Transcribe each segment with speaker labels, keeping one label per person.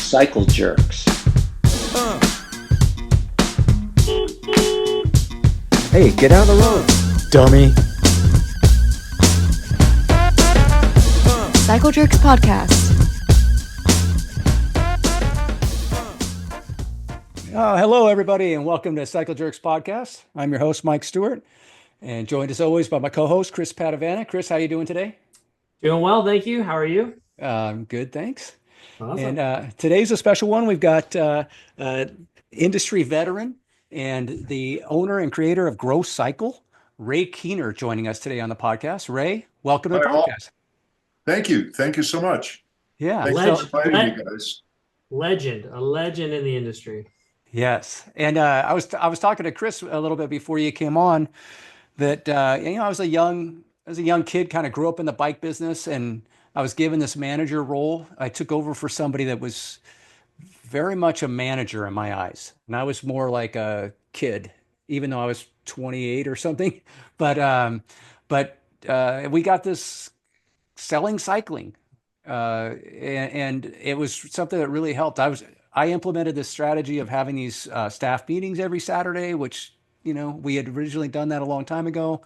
Speaker 1: Cycle Jerks.
Speaker 2: Hey, get out of the road, dummy.
Speaker 3: Cycle Jerks Podcast.
Speaker 2: Hello, everybody, and welcome to Cycle Jerks Podcast. I'm your host, Mike Stewart, and joined as always by my co-host, Chris Padavana. Chris, how you doing today?
Speaker 4: Doing well, thank you. How are you?
Speaker 2: Good, thanks.
Speaker 4: Awesome.
Speaker 2: And today's a special one. We've got industry veteran and the owner and creator of Grow Cycle, Ray Keener, joining us today on the podcast. Ray, welcome to the
Speaker 5: Hi, all.
Speaker 2: podcast.
Speaker 5: Thank you. Thank you so much.
Speaker 2: Yeah.
Speaker 5: Thanks
Speaker 4: Leg-
Speaker 5: for inviting
Speaker 4: leg-
Speaker 5: me, guys.
Speaker 4: a legend in the industry.
Speaker 2: Yes. And I was talking to Chris a little bit before you came on that I was a young kid, kind of grew up in the bike business, and I was given this manager role. I took over for somebody that was very much a manager in my eyes, and I was more like a kid, even though I was 28 or something. But we got this selling cycling, and it was something that really helped. I implemented this strategy of having these staff meetings every Saturday, which we had originally done that a long time ago.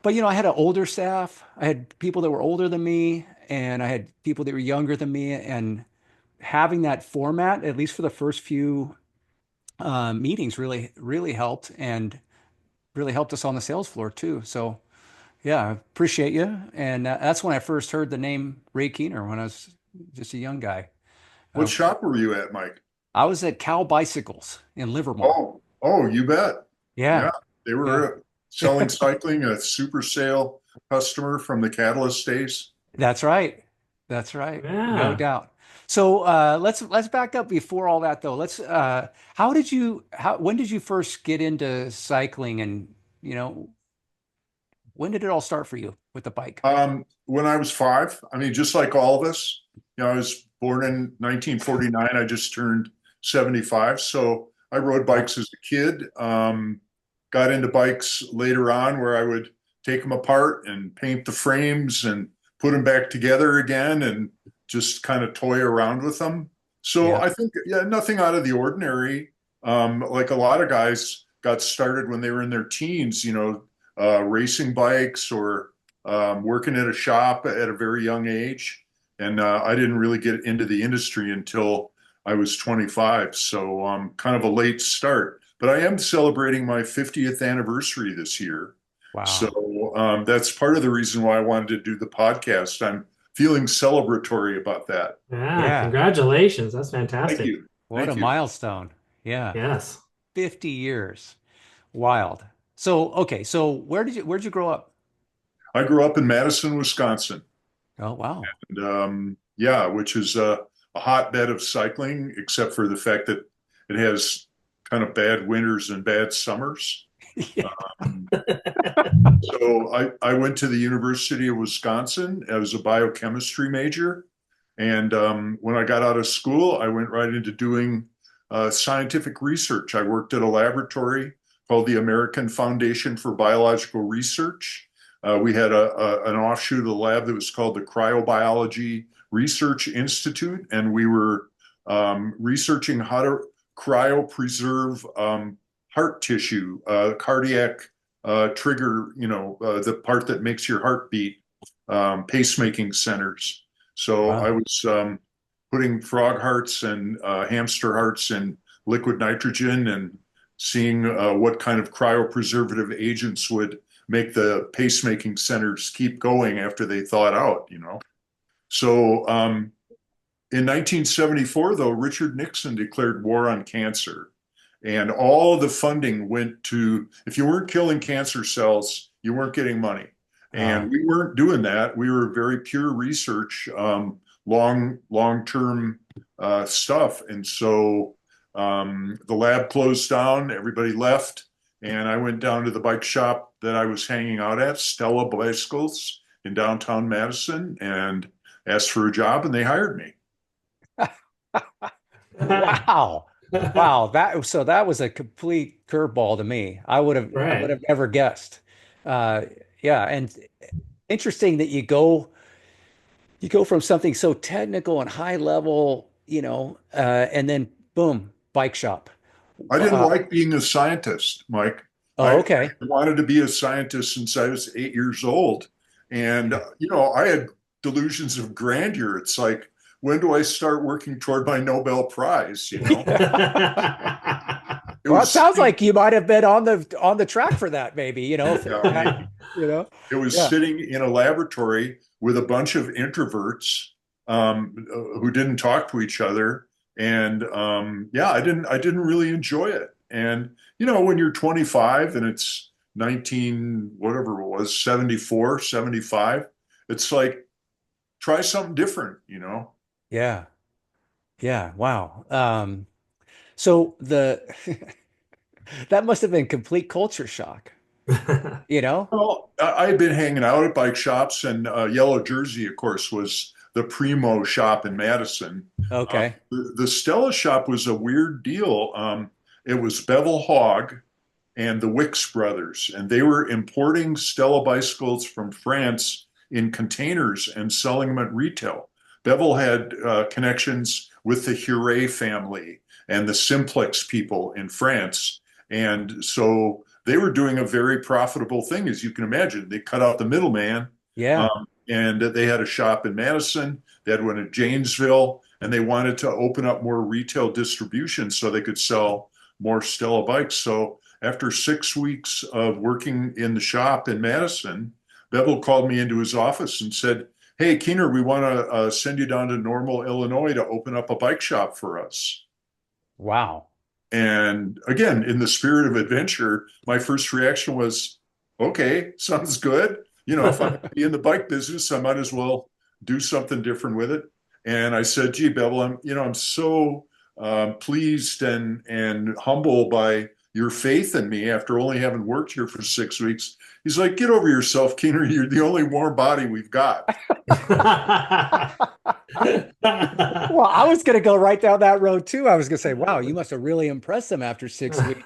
Speaker 2: But I had an older staff. I had people that were older than me, and I had people that were younger than me. And having that format, at least for the first few meetings, really helped, and really helped us on the sales floor too. So yeah, I appreciate you. And that's when I first heard the name Ray Keener, when I was just a young guy.
Speaker 5: What shop were you at, Mike?
Speaker 2: I was at Cal Bicycles in Livermore.
Speaker 5: Oh, you bet.
Speaker 2: Yeah.
Speaker 5: They were selling cycling, a super sale customer from the Catalyst days.
Speaker 2: That's right. That's right.
Speaker 4: Yeah.
Speaker 2: No doubt. So let's back up before all that though. When did you first get into cycling, and when did it all start for you with the bike?
Speaker 5: When I was 5, I mean, just like all of us, I was born in 1949. I just turned 75. So I rode bikes as a kid. Got into bikes later on, where I would take them apart and paint the frames and put them back together again and just kind of toy around with them. So
Speaker 2: Yeah.
Speaker 5: I think, nothing out of the ordinary. Like a lot of guys got started when they were in their teens, racing bikes or working at a shop at a very young age. And I didn't really get into the industry until I was 25. So kind of a late start. But I am celebrating my 50th anniversary this year.
Speaker 2: Wow.
Speaker 5: So that's part of the reason why I wanted to do the podcast. I'm feeling celebratory about that.
Speaker 4: Yeah. Congratulations. That's fantastic.
Speaker 5: Thank you.
Speaker 2: What a milestone. Yeah.
Speaker 4: Yes.
Speaker 2: 50 years. Wild. So, okay. So where'd you grow up?
Speaker 5: I grew up in Madison, Wisconsin.
Speaker 2: Oh, wow.
Speaker 5: And which is a hotbed of cycling, except for the fact that it has kind of bad winters and bad summers.
Speaker 2: Yeah.
Speaker 5: So I went to the University of Wisconsin as a biochemistry major. And when I got out of school, I went right into doing scientific research. I worked at a laboratory called the American Foundation for Biological Research. We had an offshoot of the lab that was called the Cryobiology Research Institute, and we were researching how to cryopreserve heart tissue, cardiac trigger, the part that makes your heart beat, pacemaking centers. So
Speaker 2: Wow.
Speaker 5: I was putting frog hearts and hamster hearts in liquid nitrogen and seeing what kind of cryopreservative agents would make the pacemaking centers keep going after they thawed out, So in 1974, though, Richard Nixon declared war on cancer. And all the funding went to, if you weren't killing cancer cells, you weren't getting money. And we weren't doing that. We were very pure research, long-term stuff. And so the lab closed down, everybody left. And I went down to the bike shop that I was hanging out at, Stella Bicycles in downtown Madison, and asked for a job, and they hired me.
Speaker 2: Wow. Wow. That was a complete curveball to me. I would have never guessed. And interesting that you go from something so technical and high level and then boom, bike shop.
Speaker 5: I didn't
Speaker 2: Uh,
Speaker 5: like being a scientist, Mike.
Speaker 2: oh,
Speaker 5: I
Speaker 2: okay.
Speaker 5: wanted to be a scientist since I was 8 years old. And, I had delusions of grandeur. It's like, when do I start working toward my Nobel Prize? It
Speaker 2: Well, it
Speaker 5: was
Speaker 2: sounds
Speaker 5: sitting,
Speaker 2: like you might have been on the track for that, maybe, if
Speaker 5: yeah,
Speaker 2: it had,
Speaker 5: maybe.
Speaker 2: you know.
Speaker 5: It was
Speaker 2: Yeah.
Speaker 5: sitting in a laboratory with a bunch of introverts who didn't talk to each other. And yeah, I didn't really enjoy it. And when you're 25 and it's 19, whatever it was, 74, 75, it's like try something different.
Speaker 2: Yeah. Yeah. Wow. So the that must have been complete culture shock, you know?
Speaker 5: Well, I had been hanging out at bike shops, and Yellow Jersey, of course, was the primo shop in Madison.
Speaker 2: Okay.
Speaker 5: The Stella shop was a weird deal. It was Bevel Hogg and the Wicks brothers, and they were importing Stella bicycles from France in containers and selling them at retail. Bevel had connections with the Hure family and the Simplex people in France. And so they were doing a very profitable thing, as you can imagine. They cut out the middleman,
Speaker 2: Yeah.
Speaker 5: and they had a shop in Madison, they had one in Janesville, and they wanted to open up more retail distribution so they could sell more Stella bikes. So after 6 weeks of working in the shop in Madison, Bevel called me into his office and said, "Hey, Keener, we want to send you down to Normal, Illinois to open up a bike shop for us."
Speaker 2: Wow.
Speaker 5: And again, in the spirit of adventure, my first reaction was, okay, sounds good. If I'm going to be in the bike business, I might as well do something different with it. And I said, gee, Bevel, I'm so pleased and humble by your faith in me after only having worked here for 6 weeks. He's like, get over yourself, Keener. You're the only warm body we've got.
Speaker 2: Well, I was going to go right down that road too. I was going to say, wow, you must have really impressed them after 6 weeks.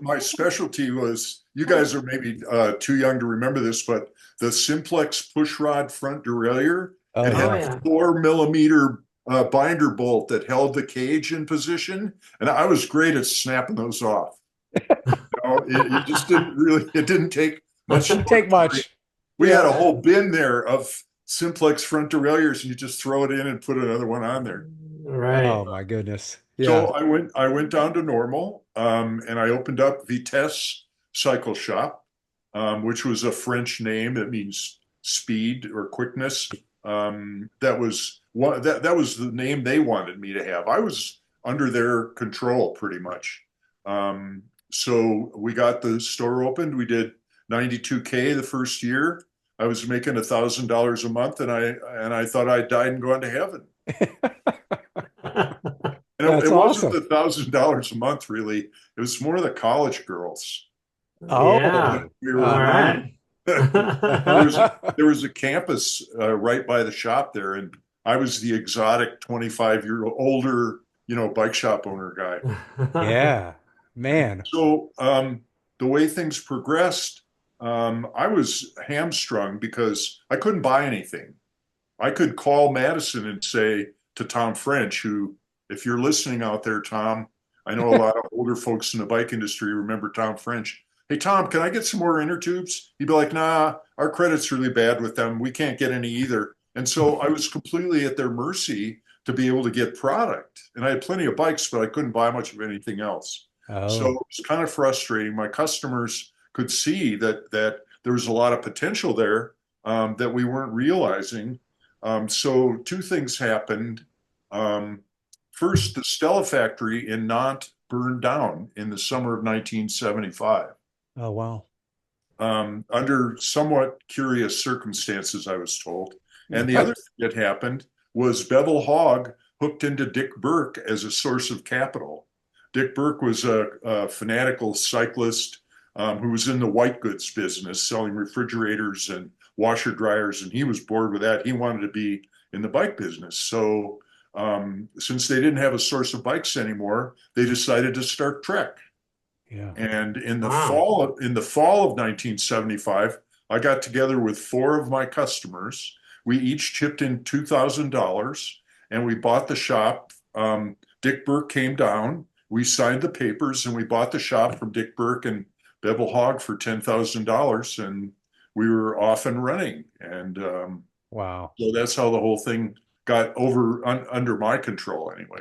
Speaker 5: My specialty was, you guys are maybe too young to remember this, but the Simplex pushrod front derailleur,
Speaker 2: Oh,
Speaker 5: it had
Speaker 4: Oh
Speaker 2: yeah.
Speaker 5: a
Speaker 4: yeah.
Speaker 5: 4 millimeter binder bolt that held the cage in position, and I was great at snapping those off. It just it didn't take much
Speaker 2: Didn't take
Speaker 5: torque.
Speaker 2: much.
Speaker 5: We
Speaker 2: Yeah.
Speaker 5: had a whole bin there of Simplex front derailleurs, and you just throw it in and put another one on there.
Speaker 4: Right.
Speaker 2: Oh my goodness. Yeah.
Speaker 5: So I went down to Normal, and I opened up Vitesse Cycle Shop, which was a French name that means speed or quickness. That was the name they wanted me to have. I was under their control pretty much. So we got the store opened. We did 92K the first year. I was making $1,000 a month, and I thought I died and gone to heaven. And it
Speaker 2: That's
Speaker 5: wasn't
Speaker 2: awesome.
Speaker 5: $1,000 a month, really. It was more the college girls.
Speaker 4: Yeah.
Speaker 2: Oh,
Speaker 5: We
Speaker 4: All
Speaker 5: were
Speaker 2: uh-huh.
Speaker 4: right.
Speaker 5: there was a campus right by the shop there, and I was the exotic 25-year-old older, bike shop owner guy.
Speaker 2: Yeah, man.
Speaker 5: So the way things progressed, I was hamstrung because I couldn't buy anything. I could call Madison and say to Tom French, who, if you're listening out there, Tom, I know a lot of older folks in the bike industry remember Tom French. Hey, Tom, can I get some more inner tubes? He'd be like, nah, our credit's really bad with them. We can't get any either. And so I was completely at their mercy to be able to get product. And I had plenty of bikes, but I couldn't buy much of anything else. So it
Speaker 2: Oh,
Speaker 5: was kind of frustrating. My customers could see that there was a lot of potential there that we weren't realizing. So two things happened. Um, First, the Stella factory in Nantes burned down in the summer of 1975
Speaker 2: oh, wow.
Speaker 5: under somewhat curious circumstances, I was told. And the other thing that happened was Bevel Hogg hooked into Dick Burke as a source of capital. Dick Burke was a fanatical cyclist who was in the white goods business, selling refrigerators and washer dryers, and he was bored with that. He wanted to be in the bike business. So since they didn't have a source of bikes anymore, they decided to start Trek.
Speaker 2: Yeah.
Speaker 5: And
Speaker 4: Wow.
Speaker 5: in the fall of 1975, I got together with four of my customers. We each chipped in $2,000, and we bought the shop. Dick Burke came down. We signed the papers and we bought the shop from Dick Burke and Bevel Hogg for $10,000, and we were off and running. And
Speaker 2: Wow.
Speaker 5: so that's how the whole thing got under my control anyway.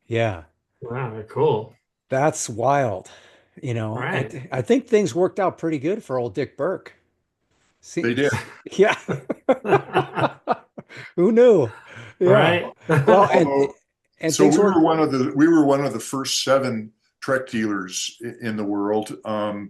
Speaker 2: Yeah.
Speaker 4: Wow, cool.
Speaker 2: That's wild.
Speaker 4: Right.
Speaker 2: I think things worked out pretty good for old Dick Burke.
Speaker 5: They
Speaker 2: See,
Speaker 5: did.
Speaker 2: yeah. Who knew? Yeah.
Speaker 4: Right.
Speaker 2: Well,
Speaker 5: Although,
Speaker 2: and
Speaker 5: so
Speaker 2: things worked.
Speaker 5: we were one of the first 7 Trek dealers in the world,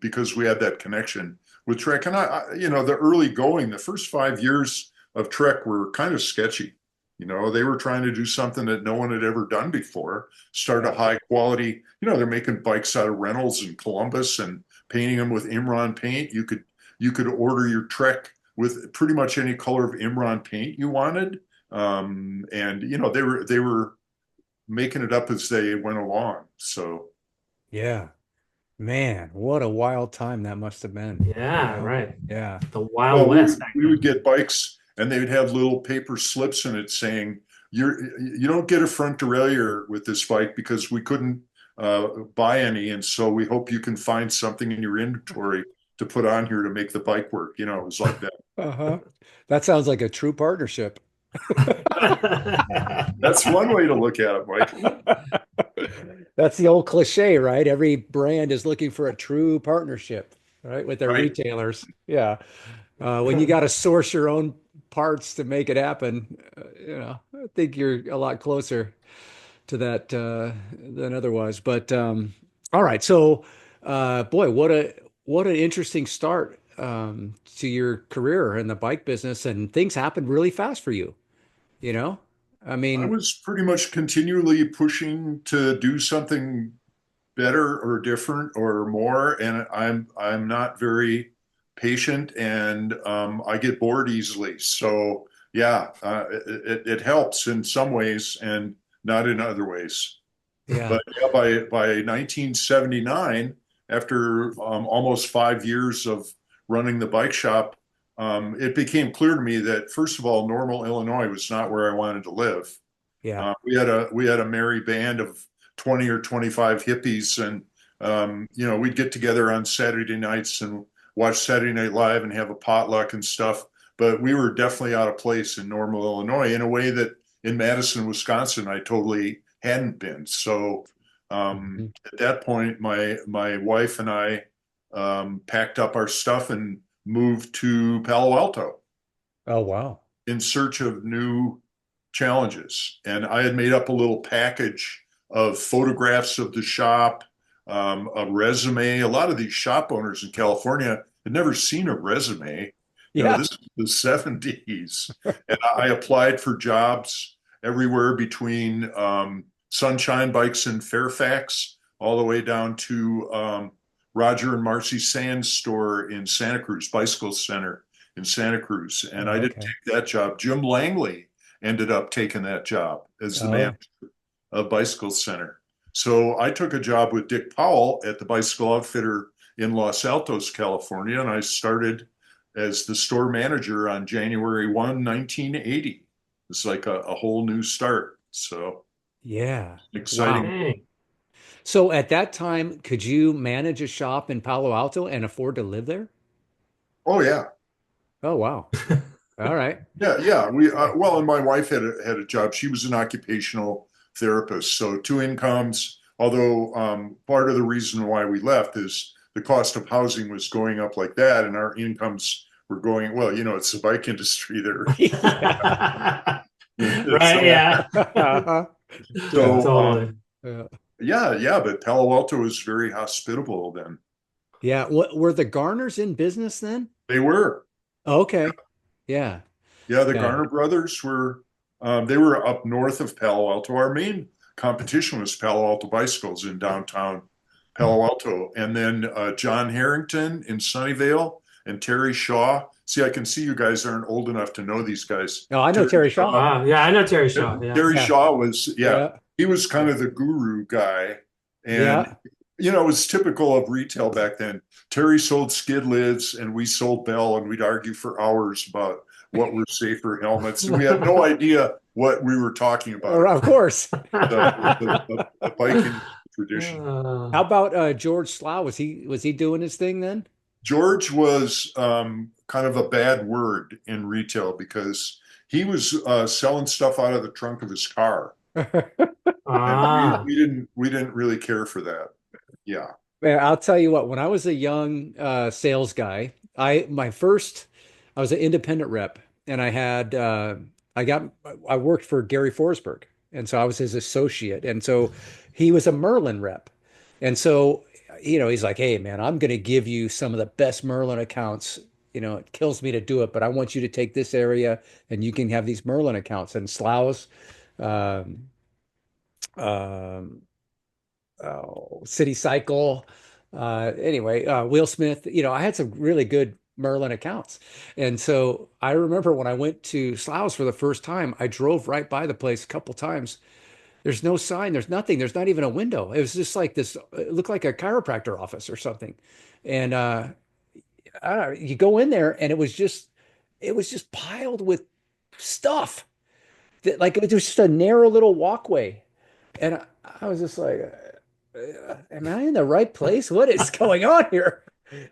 Speaker 5: because we had that connection with Trek. And the early going, the first 5 years of Trek were kind of sketchy. They were trying to do something that no one had ever done before, start a high quality, they're making bikes out of Reynolds and Columbus and painting them with Imron paint. You could order your Trek with pretty much any color of Imron paint you wanted. And they were making it up as they went along. So
Speaker 2: Yeah. Man, what a wild time that must have been.
Speaker 4: Yeah, right.
Speaker 2: Yeah.
Speaker 4: The Wild
Speaker 5: well, we,
Speaker 4: West back
Speaker 5: we
Speaker 4: then.
Speaker 5: would get bikes and they would have little paper slips in it saying, you don't get a front derailleur with this bike because we couldn't buy any. And so we hope you can find something in your inventory to put on here to make the bike work. It was like that.
Speaker 2: Uh-huh. That sounds like a true partnership.
Speaker 5: That's one way to look at it, Mike.
Speaker 2: That's the old cliche, right? Every brand is looking for a true partnership, right, with their
Speaker 5: Right.
Speaker 2: retailers. Yeah. When you got to source your own parts to make it happen, I think you're a lot closer to that than otherwise. But all right, so boy, what an interesting start to your career in the bike business, and things happened really fast for you. You know, I
Speaker 5: I
Speaker 2: mean,
Speaker 5: was pretty much continually pushing to do something better or different or more, and I'm not very patient, and I get bored easily. So yeah, it helps in some ways and not in other ways.
Speaker 2: yeah,
Speaker 5: But yeah, by 1979, after almost 5 years of running the bike shop, it became clear to me that first of all, Normal, Illinois was not where I wanted to live.
Speaker 2: yeah,
Speaker 5: We had a merry band of 20 or 25 hippies, and we'd get together on Saturday nights and watch Saturday Night Live and have a potluck and stuff. But we were definitely out of place in Normal, Illinois, in a way that in Madison, Wisconsin, I totally hadn't been. So
Speaker 2: mhm.
Speaker 5: at that point, my wife and I packed up our stuff and moved to Palo Alto
Speaker 2: Oh wow,
Speaker 5: in search of new challenges. And I had made up a little package of photographs of the shop, a resume. A lot of these shop owners in California had never seen a resume.
Speaker 2: yeah,
Speaker 5: This is the 70s. And I applied for jobs everywhere between Sunshine Bikes in Fairfax all the way down to Roger and Marcy Sands store in Santa Cruz, Bicycle Center in Santa Cruz. And I
Speaker 2: oh,
Speaker 5: didn't
Speaker 2: okay,
Speaker 5: take that job. Jim Langley ended up taking that job as the
Speaker 2: oh,
Speaker 5: manager of Bicycle Center. So I took a job with Dick Powell at the Bicycle Outfitter in Los Altos, California, and I started as the store manager on January 1, 1980. It's like a whole new start. So
Speaker 2: yeah,
Speaker 5: exciting.
Speaker 2: wow.
Speaker 4: Dang.
Speaker 2: So at that time, could you manage a shop in Palo Alto and afford to live there?
Speaker 5: Oh yeah.
Speaker 2: Oh wow, all right,
Speaker 5: Yeah. And my wife had a job. She was an occupational therapist, so 2 incomes. Although part of the reason why we left is the cost of housing was going up like that, and our incomes were going. Well, it's the bike industry there.
Speaker 4: Right,
Speaker 5: So,
Speaker 4: yeah.
Speaker 2: uh-huh. Yeah,
Speaker 5: so
Speaker 4: Totally.
Speaker 2: yeah,
Speaker 5: yeah. But Palo Alto was very hospitable then.
Speaker 2: yeah. What were the Garners in business then?
Speaker 5: They were.
Speaker 2: Okay, yeah,
Speaker 5: Yeah, the
Speaker 2: yeah,
Speaker 5: Garner brothers were, they were up north of Palo Alto. Our main competition was Palo Alto Bicycles in downtown Palo Alto. And then John Harrington in Sunnyvale and Terry Shaw. See, I can see you guys aren't old enough to know these guys.
Speaker 2: no, I know
Speaker 5: Terry
Speaker 2: Terry
Speaker 4: Oh,
Speaker 2: Shaw.
Speaker 4: wow. Yeah, I know Terry Shaw. Yeah.
Speaker 5: Terry
Speaker 2: Yeah,
Speaker 5: Shaw was, yeah,
Speaker 2: yeah,
Speaker 5: he was kind of the guru guy. And,
Speaker 2: yeah.
Speaker 5: it was typical of retail back then. Terry sold skid lids and we sold Bell, and we'd argue for hours about what were safer helmets. And we had no idea what we were talking about,
Speaker 2: Of course.
Speaker 5: the biking tradition.
Speaker 2: How about George Slough? Was he doing his thing then?
Speaker 5: George was kind of a bad word in retail because he was selling stuff out of the trunk of his car, and
Speaker 4: Ah,
Speaker 5: we didn't really care for that. Yeah,
Speaker 2: Man, I'll tell you what, when I was a young sales guy, I was an independent rep and I worked for Gary Forsberg. And so I was his associate. And so he was a Merlin rep. And so, he's like, hey man, I'm going to give you some of the best Merlin accounts. It kills me to do it, but I want you to take this area and you can have these Merlin accounts and Slough's, um, um, City Cycle. Anyway, Will Smith, I had some really good Merlin accounts. And so I remember when I went to Slough's for the first time, I drove right by the place a couple times. There's no sign, there's nothing, there's not even a window. It was just like this, it looked like a chiropractor office or something. And I don't know, you go in there and it was just piled with stuff that like it was just a narrow little walkway. And I was just like, am I in the right place? What is going on here?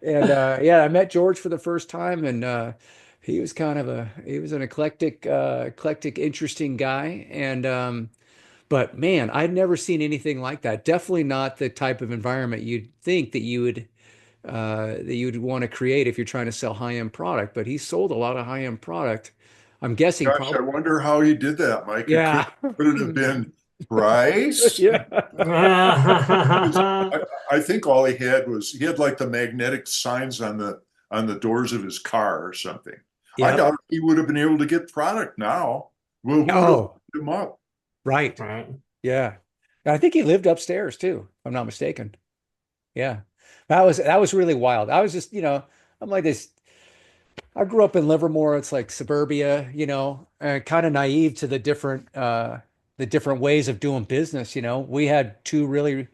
Speaker 2: And yeah, I met George for the first time, and he was an eclectic, interesting guy. And but man, I'd never seen anything like that. Definitely not the type of environment you'd think that you would want to create if you're trying to sell high-end product. But he sold a lot of high-end product. I'm guessing
Speaker 5: gosh, I
Speaker 2: probably,
Speaker 5: wonder how he did that, Mike.
Speaker 2: yeah,
Speaker 5: Could it have been price?
Speaker 2: yeah,
Speaker 5: I think all he had like the magnetic signs on the doors of his car or something. I
Speaker 2: yep.
Speaker 5: doubt he would have been able to get product now. Well, who would have
Speaker 2: Oh,
Speaker 5: hooked him up?
Speaker 2: right.
Speaker 4: right.
Speaker 2: Yeah. And I think he lived upstairs too, if I'm not mistaken. Yeah. That was really wild. I was just, I'm like this. I grew up in Livermore. It's like suburbia, kind of naive to the different ways of doing business. We had two really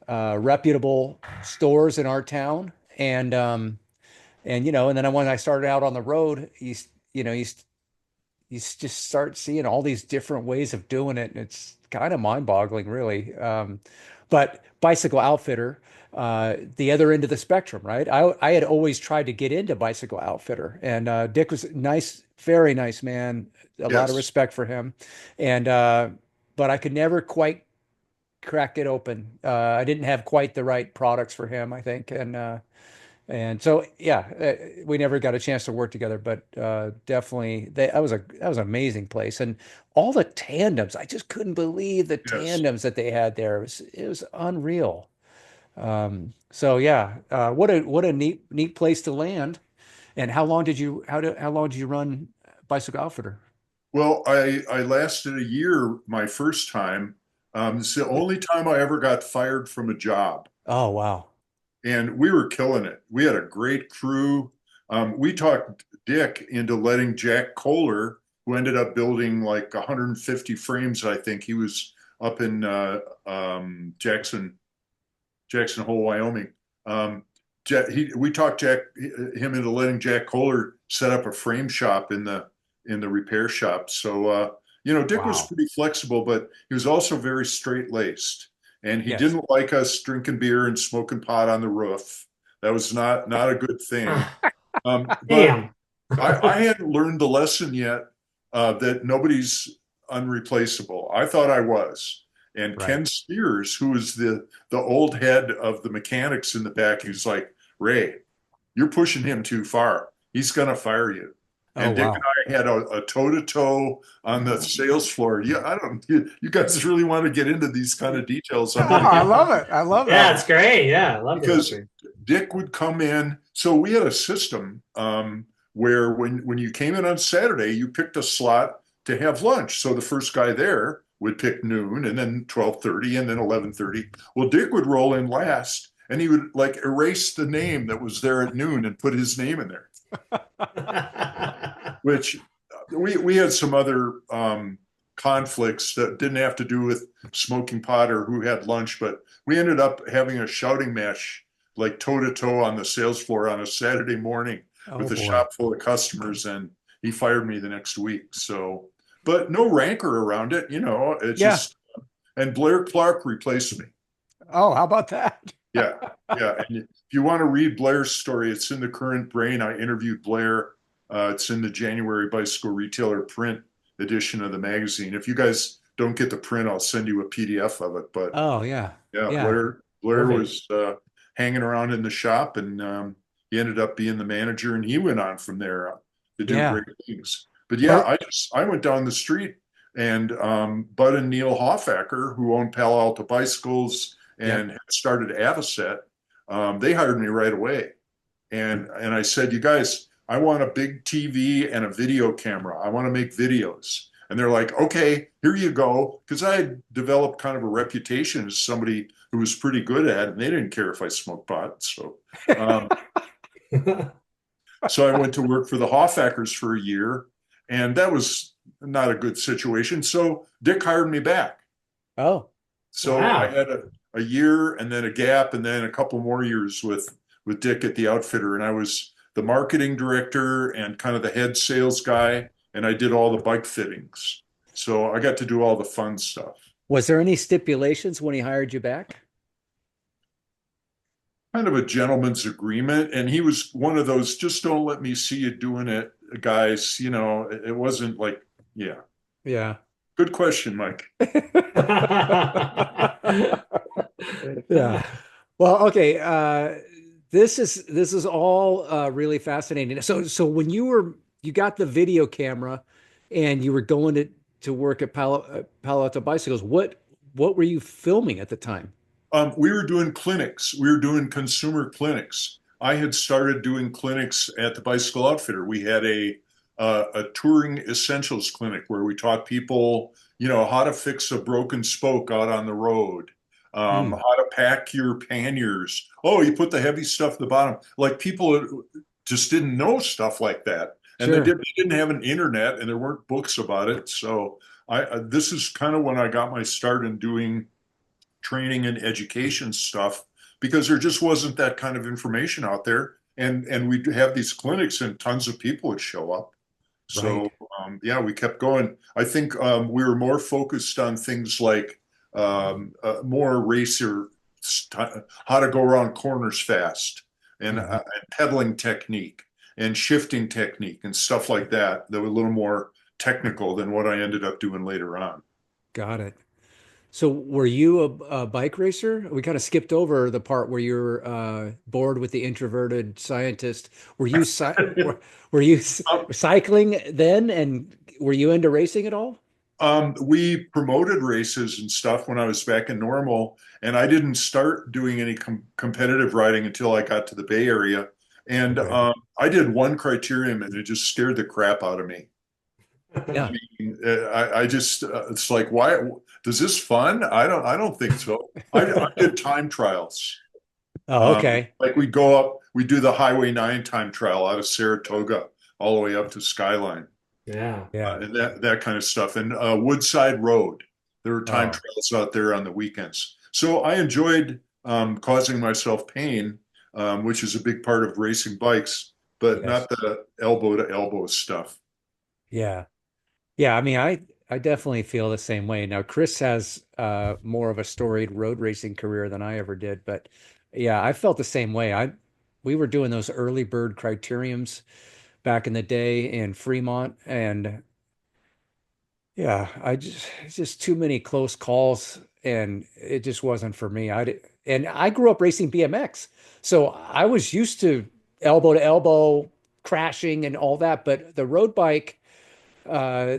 Speaker 2: reputable stores in our town, and then when I started out on the road, you just start seeing all these different ways of doing it, and it's kind of mind-boggling, really. But Bicycle Outfitter, the other end of the spectrum, right? I had always tried to get into Bicycle Outfitter, and Dick was nice, very nice man, a lot of
Speaker 5: Yes.
Speaker 2: respect for him, and but I could never quite crack it open. I didn't have quite the right products for him, I think, and so, yeah, we never got a chance to work together, but definitely that was an amazing place, and all the tandems. I just couldn't believe the
Speaker 5: Yes.
Speaker 2: tandems that they had there. It was unreal. So yeah, what a neat place to land. And how long did you run Bicycle Outfitter?
Speaker 5: Well, I lasted a year my first time. It's the only time I ever got fired from a job.
Speaker 2: Oh wow.
Speaker 5: And we were killing it. We had a great crew. We talked Dick into letting Jack Kohler, who ended up building like 150 frames, I think. He was up in Jackson Hole, Wyoming. We talked him into letting Jack Kohler set up a frame shop in the repair shop. So Dick was
Speaker 2: Wow.
Speaker 5: pretty flexible, but he was also very straight laced, and he
Speaker 2: Yes.
Speaker 5: didn't like us drinking beer and smoking pot on the roof. That was not a good thing. But
Speaker 4: Damn.
Speaker 5: I hadn't learned the lesson yet that nobody's unreplaceable. I thought I was. And
Speaker 2: Right.
Speaker 5: Ken Spears, who was the old head of the mechanics in the back, he was like, Ray, you're pushing him too far. He's going to fire you.
Speaker 2: Oh
Speaker 5: And Dick and
Speaker 2: wow.
Speaker 5: I had a toe to toe on the sales floor. Yeah, I don't. You guys really want to get into these kind of details? I'm
Speaker 2: Oh,
Speaker 5: going to
Speaker 2: I
Speaker 5: get
Speaker 2: love it. I love
Speaker 4: Yeah,
Speaker 2: that.
Speaker 4: it's great. Yeah, I love it.
Speaker 5: because Dick would come in. So we had a system where when you came in on Saturday, you picked a slot to have lunch. So the first guy there would pick noon, and then 12:30, and then 11:30. Well, Dick would roll in last, and he would like erase the name that was there at noon and put his name in there. Which we had some other conflicts that didn't have to do with smoking pot or who had lunch, but we ended up having a shouting match like toe to toe on the sales floor on a Saturday morning
Speaker 2: Oh
Speaker 5: with a
Speaker 2: boy.
Speaker 5: shop full of customers, and he fired me the next week. So but no rancor around it. It
Speaker 2: Yeah.
Speaker 5: just, and Blair Clark replaced me.
Speaker 2: Oh, how about that?
Speaker 5: Yeah. Yeah. And if you want to read Blair's story, it's in the Current Brain. I interviewed Blair. It's in the January Bicycle Retailer print edition of the magazine. If you guys don't get the print, I'll send you a PDF of it. But
Speaker 2: Oh, yeah.
Speaker 5: yeah,
Speaker 2: Yeah.
Speaker 5: Blair
Speaker 4: Perfect.
Speaker 5: was hanging around in the shop, and he ended up being the manager, and he went on from there to do
Speaker 2: Yeah.
Speaker 5: great things. But yeah,
Speaker 2: Or
Speaker 5: I went down the street, and Bud and Neil Hoffacker, who owned Palo Alto Bicycles
Speaker 2: yep.
Speaker 5: and had started Avocet, they hired me right away. And I said, you guys, I want a big TV and a video camera. I want to make videos. And they're like, okay, here you go. Because I had developed kind of a reputation as somebody who was pretty good at it, and they didn't care if I smoked pot. Um, so I went to work for the Hoffackers for a year, and that was not a good situation. So Dick hired me back.
Speaker 2: Oh,
Speaker 5: So I
Speaker 4: Wow.
Speaker 5: had a year and then a gap and then a couple more years with Dick at the outfitter. And I was the marketing director and kind of the head sales guy. And I did all the bike fittings. So I got to do all the fun stuff.
Speaker 2: was there any stipulations when he hired you back?
Speaker 5: Kind of a gentleman's agreement. And he was one of those, just don't let me see you doing it, guys. It wasn't like, yeah.
Speaker 2: Yeah.
Speaker 5: Good question, Mike.
Speaker 2: Yeah. Well, okay. This is all really fascinating. So when you got the video camera and you were going to work at Palo Alto Bicycles, what were you filming at the time?
Speaker 5: We were doing clinics. We were doing consumer clinics. I had started doing clinics at the Bicycle Outfitter. We had a touring essentials clinic where we taught people, how to fix a broken spoke out on the road,
Speaker 2: Hmm.
Speaker 5: how to pack your panniers. Oh, you put the heavy stuff at the bottom. Like people just didn't know stuff like that, and
Speaker 2: Sure.
Speaker 5: they didn't have an internet, and there weren't books about it. So this is kind of when I got my start in doing training and education stuff because there just wasn't that kind of information out there. And we'd have these clinics and tons of people would show up.
Speaker 2: Right.
Speaker 5: So yeah, we kept going. I think we were more focused on things like more racer, how to go around corners fast,
Speaker 2: Mhm.
Speaker 5: and pedaling technique and shifting technique and stuff like that. That were a little more technical than what I ended up doing later on.
Speaker 2: Got it. So were you a bike racer? We kind of skipped over the part where you're bored with the introverted scientist. Were you were you cycling then, and were you into racing at all?
Speaker 5: We promoted races and stuff when I was back in Normal, and I didn't start doing any competitive riding until I got to the Bay Area. And
Speaker 2: Okay.
Speaker 5: I did one criterium, and it just scared the crap out of me.
Speaker 2: Yeah.
Speaker 5: I just it's like, why does this fun? I don't think so. I did time trials.
Speaker 2: Oh, okay.
Speaker 5: Like we'd go up, we do the Highway 9 time trial out of Saratoga all the way up to Skyline.
Speaker 4: Yeah.
Speaker 2: Yeah.
Speaker 5: And that kind of stuff. And Woodside Road, there were time
Speaker 2: Oh,
Speaker 5: trials out there on the weekends. So I enjoyed causing myself pain, which is a big part of racing bikes, but
Speaker 2: yes.
Speaker 5: not the elbow to elbow stuff.
Speaker 2: Yeah. Yeah. I mean, I definitely feel the same way. Now, Chris has more of a storied road racing career than I ever did, but yeah, I felt the same way. We were doing those early bird criteriums back in the day in Fremont, and yeah, it's just too many close calls, and it just wasn't for me. And I grew up racing BMX, so I was used to elbow crashing and all that. But the road bike, uh,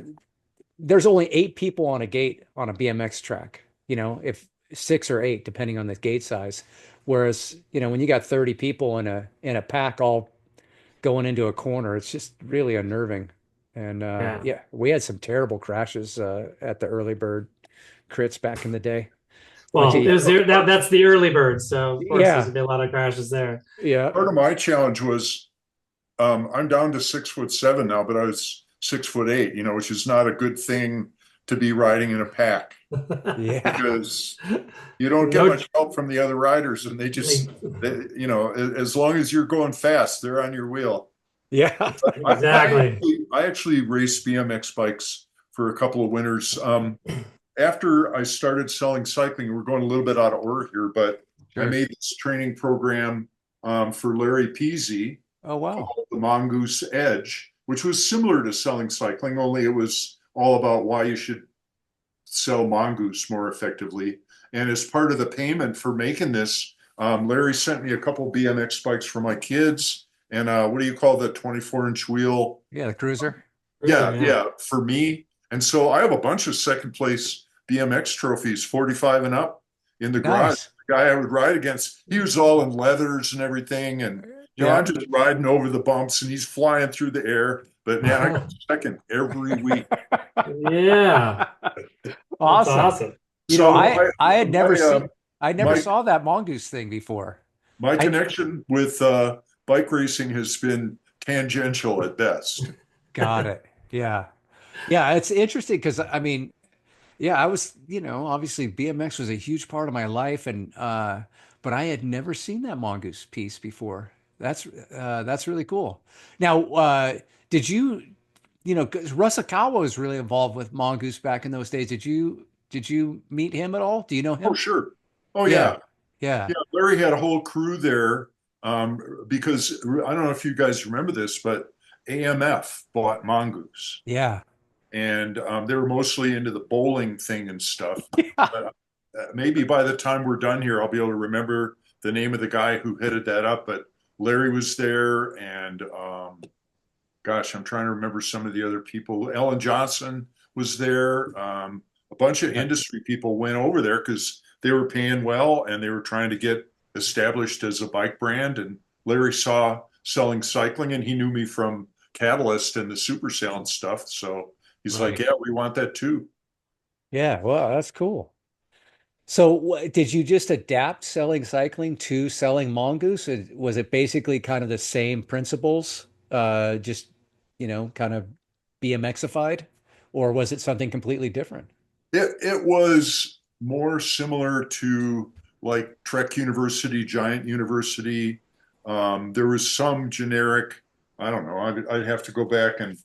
Speaker 2: there's only 8 people on a gate on a BMX track. If 6 or 8, depending on the gate size. Whereas, when you got 30 people in a pack all going into a corner. It's just really unnerving. And
Speaker 4: Yeah.
Speaker 2: yeah, we had some terrible crashes at the early bird crits back in the day. Once
Speaker 4: Well,
Speaker 2: you,
Speaker 4: that's the early bird, so of course there's
Speaker 2: yeah,
Speaker 4: gonna be a lot of crashes there.
Speaker 2: yeah,
Speaker 5: Part of my challenge was I'm down to 6'7" now, but I was 6'8", which is not a good thing to be riding in a pack
Speaker 2: yeah,
Speaker 5: because you don't get
Speaker 4: No,
Speaker 5: much help from the other riders, and as long as you're going fast, they're on your wheel.
Speaker 2: yeah.
Speaker 5: I
Speaker 4: exactly.
Speaker 5: actually raced BMX bikes for a couple of winters. After I started selling cycling, we're going a little bit out of order here, but I
Speaker 2: Sure.
Speaker 5: made this training program for Larry Peasy
Speaker 2: Oh, wow.
Speaker 5: called the Mongoose Edge, which was similar to selling cycling, only it was all about why you should sell mongoose more effectively. And as part of the payment for making this, Larry sent me a couple BMX bikes for my kids. And what do you call the 24-inch wheel?
Speaker 2: Yeah, the cruiser.
Speaker 4: Cruiser,
Speaker 5: Yeah,
Speaker 4: yeah.
Speaker 5: yeah, for me. And so I have a bunch of second place BMX trophies, 45 and up in the garage.
Speaker 2: Nice.
Speaker 5: The guy I would ride against, he was all in leathers and everything. And, I'm
Speaker 2: Yeah.
Speaker 5: just riding over the bumps and he's flying through the air. But man, I got second every week.
Speaker 4: Yeah, that's
Speaker 2: Awesome.
Speaker 4: awesome.
Speaker 5: So
Speaker 2: I had never seen, I never
Speaker 5: my
Speaker 2: saw that mongoose thing before.
Speaker 5: my
Speaker 2: I
Speaker 5: connection with bike racing has been tangential at best.
Speaker 2: got it. Yeah. Yeah, it's interesting because I mean, yeah, I was, obviously BMX was a huge part of my life and but I had never seen that mongoose piece before. That's really cool. Now, did you, 'cause Rusakawa was really involved with mongoose back in those days. Did you meet him at all? Do you know
Speaker 5: Oh,
Speaker 2: him?
Speaker 5: sure. Oh,
Speaker 2: Yeah.
Speaker 5: yeah.
Speaker 2: Yeah.
Speaker 5: Yeah, Larry had a whole crew there because I don't know if you guys remember this, but AMF bought Mongoose,
Speaker 2: Yeah.
Speaker 5: and they were mostly into the bowling thing and stuff.
Speaker 2: Yeah.
Speaker 5: But maybe by the time we're done here, I'll be able to remember the name of the guy who headed that up. But Larry was there, and gosh, I'm trying to remember some of the other people. Ellen Johnson was there. A bunch of
Speaker 2: Yeah.
Speaker 5: industry people went over there because they were paying well and they were trying to get established as a bike brand. And Larry saw selling cycling and he knew me from Catalyst and the Super Sale and stuff. So he's like,
Speaker 2: Right.
Speaker 5: yeah, we want that too.
Speaker 2: Yeah. Well, that's cool. So, did you just adapt selling cycling to selling mongoose? Was it basically kind of the same principles, just, kind of BMXified, or was it something completely different?
Speaker 5: It was more similar to like Trek University, Giant University. There was some generic, I don't know, I'd have to go back and,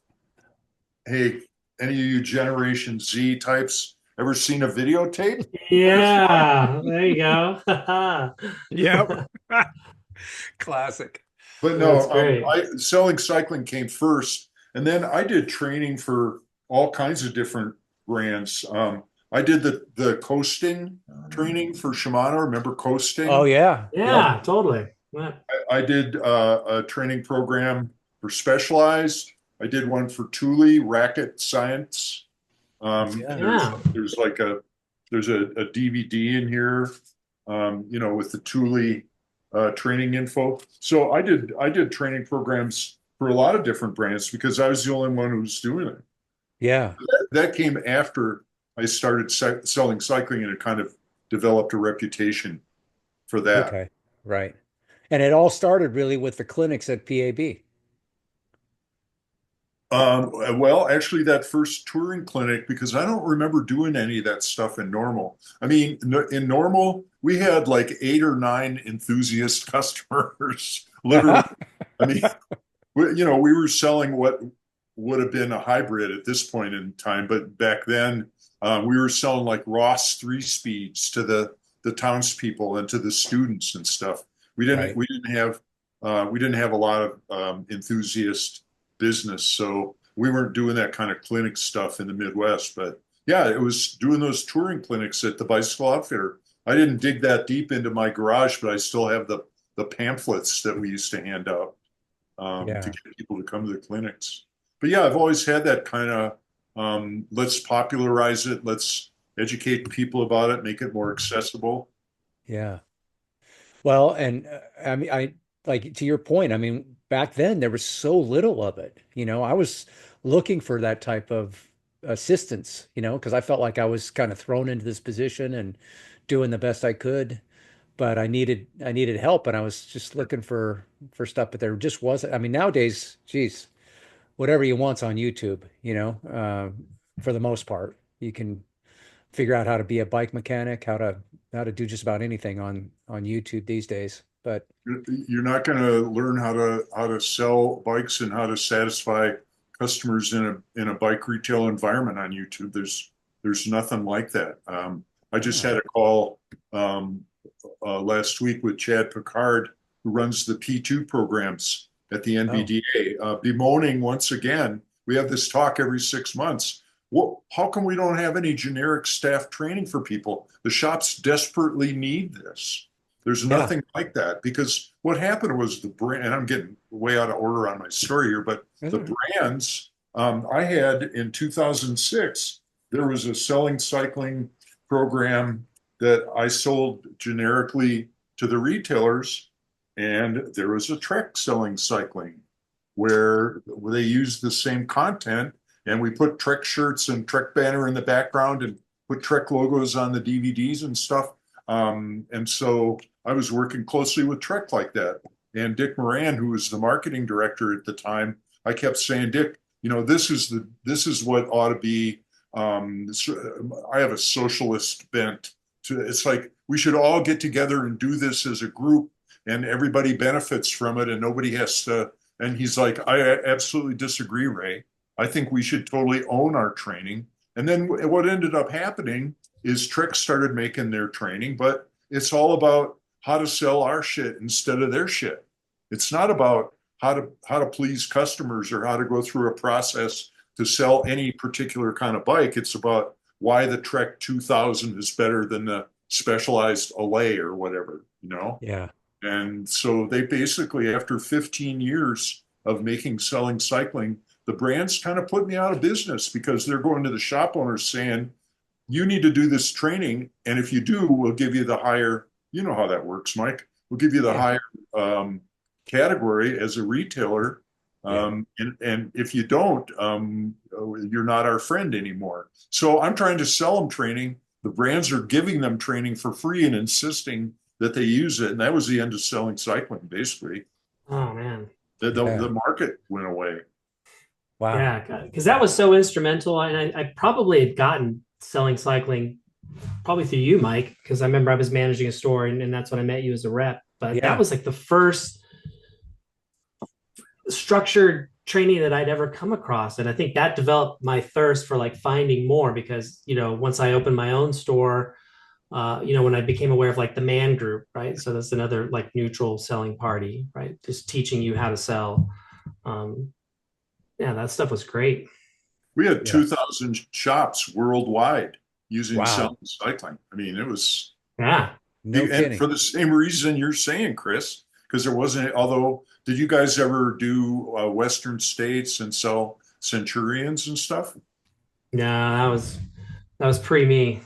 Speaker 5: hey, any of you Generation Z types ever seen a videotape of this one?
Speaker 4: Yeah, there you go.
Speaker 2: Yep. Classic.
Speaker 5: But
Speaker 4: That's
Speaker 5: no,
Speaker 4: great.
Speaker 5: selling cycling came first, and then I did training for all kinds of different brands. I did the coasting training for Shimano. Remember
Speaker 2: Oh
Speaker 5: coasting?
Speaker 2: yeah. Yep.
Speaker 4: Yeah, totally. Yeah.
Speaker 5: I did a training program for Specialized. I did one for Thule Racket Science.
Speaker 2: Yeah.
Speaker 4: Yeah.
Speaker 5: There's like a DVD in here, with the Thule training info. So I did training programs for a lot of different brands because I was the only one who was doing it.
Speaker 2: Yeah.
Speaker 5: That came after I started selling cycling, and it kind of developed a reputation for that.
Speaker 2: Okay. Right. And it all started really with the clinics at PAB.
Speaker 5: Well, actually, that first touring clinic, because I don't remember doing any of that stuff in normal. I mean, in normal, we had like 8 or 9 enthusiast customers, literally. I mean, we were selling what would have been a hybrid at this point in time, but back then, we were selling like Ross 3 speeds to the townspeople and to the students and stuff. We didn't
Speaker 2: Right.
Speaker 5: we didn't have we didn't have a lot of enthusiast business, so we weren't doing that kind of clinic stuff in the Midwest. But yeah, it was doing those touring clinics at the Bicycle Outfitter. I didn't dig that deep into my garage, but I still have the pamphlets that we used to hand out to
Speaker 2: Yeah.
Speaker 5: get people to come to the clinics. But yeah, I've always had that kind of let's popularize it, let's educate people about it, make it more accessible.
Speaker 2: Yeah. Well, and I mean, I like to your point. I mean, back then there was so little of it. I was looking for that type of assistance, because I felt like I was kind of thrown into this position and doing the best I could, but I needed help, and I was just looking for stuff, but there just wasn't. I mean, nowadays, geez, whatever you want's on YouTube, for the most part. You can figure out how to be a bike mechanic, how to do just about anything on YouTube these days. But
Speaker 5: You're not going to learn how to sell bikes and how to satisfy customers in a bike retail environment on YouTube. There's nothing like that. I just had a call last week with Chad Picard, who runs the P2 programs at the NBDA, bemoaning once again, we have this talk every 6 months. How come we don't have any generic staff training for people? The shops desperately need this. There's nothing like that, because what happened was the brand, and I'm getting way out of order on my story here, but the brands, I had in 2006, there was a selling cycling program that I sold generically to the retailers, and there was a Trek selling cycling where they used the same content, and we put Trek shirts and Trek banner in the background and put Trek logos on the DVDs and stuff. And so I was working closely with Trek like that. And Dick Moran, who was the marketing director at the time, I kept saying, Dick, this is what ought to be. I have a socialist bent. It's like we should all get together and do this as a group, and everybody benefits from it, and nobody has to. And he's like, I absolutely disagree, Ray. I think we should totally own our training. And then what ended up happening is Trek started making their training, but it's all about how to sell our shit instead of their shit. It's not about how to please customers or how to go through a process to sell any particular kind of bike. It's about why the Trek 2000 is better than the Specialized Allay or whatever,
Speaker 2: Yeah.
Speaker 5: And so they basically, after 15 years of selling cycling, the brands kind of put me out of business, because they're going to the shop owners saying, you need to do this training. And if you do, we'll give you the higher, you know how that works, Mike. We'll give you the higher category as a retailer. And if you don't, you're not our friend anymore. So I'm trying to sell them training. The brands are giving them training for free and insisting that they use it. And that was the end of selling cycling, basically.
Speaker 4: Oh, man.
Speaker 5: The market went away.
Speaker 2: Wow.
Speaker 4: Yeah, because that was so instrumental. And I probably had gotten selling cycling probably through you, Mike, because I remember I was managing a store, and that's when I met you as a rep. But that was like the first structured training that I'd ever come across. And I think that developed my thirst for like finding more, because, once I opened my own store, when I became aware of like the Man Group, right? So that's another like neutral selling party, right? Just teaching you how to sell. Yeah, that stuff was great.
Speaker 5: We had 2,000 shops worldwide using selling cycling. I mean, it was
Speaker 2: no kidding.
Speaker 5: for the same reason you're saying, Chris, because there wasn't. Although, did you guys ever do Western States and sell Centurions and stuff?
Speaker 4: No, that was pre me.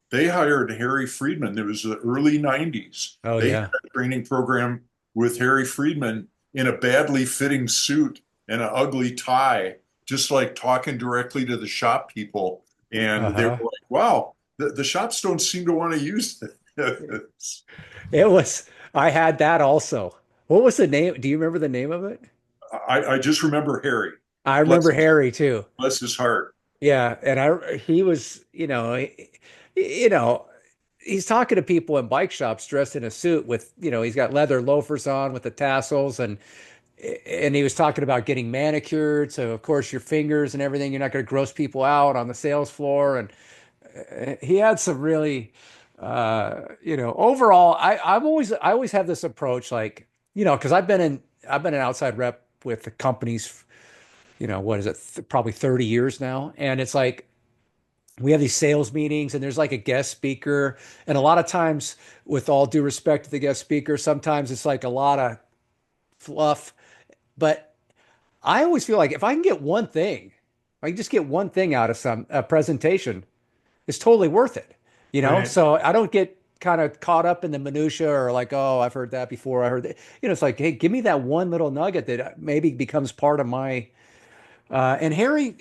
Speaker 5: They hired Harry Friedman. It was the early 90s. They had a training program with Harry Friedman in a badly fitting suit and an ugly tie, just like talking directly to the shop people. And they were like, wow, the shops don't seem to want to use this.
Speaker 2: I had that also. What was the name? Do you remember the name of it?
Speaker 5: I just remember Harry.
Speaker 2: I remember Harry too.
Speaker 5: Bless his heart.
Speaker 2: Yeah. And he was, he's talking to people in bike shops dressed in a suit with, he's got leather loafers on with the tassels, and he was talking about getting manicured. So of course your fingers and everything, you're not going to gross people out on the sales floor. And he had some really, overall, I always have this approach, like, because I've been an outside rep with the companies, what is it, probably 30 years now. And it's like, we have these sales meetings and there's like a guest speaker. And a lot of times, with all due respect to the guest speaker, sometimes it's like a lot of fluff. But I always feel like if I can get one thing, if I can just get one thing out of a presentation, it's totally worth it.
Speaker 4: Right.
Speaker 2: So I don't get kind of caught up in the minutia, or like, oh, I've heard that before. I heard that. It's like, hey, give me that one little nugget that maybe becomes part of my. And Harry,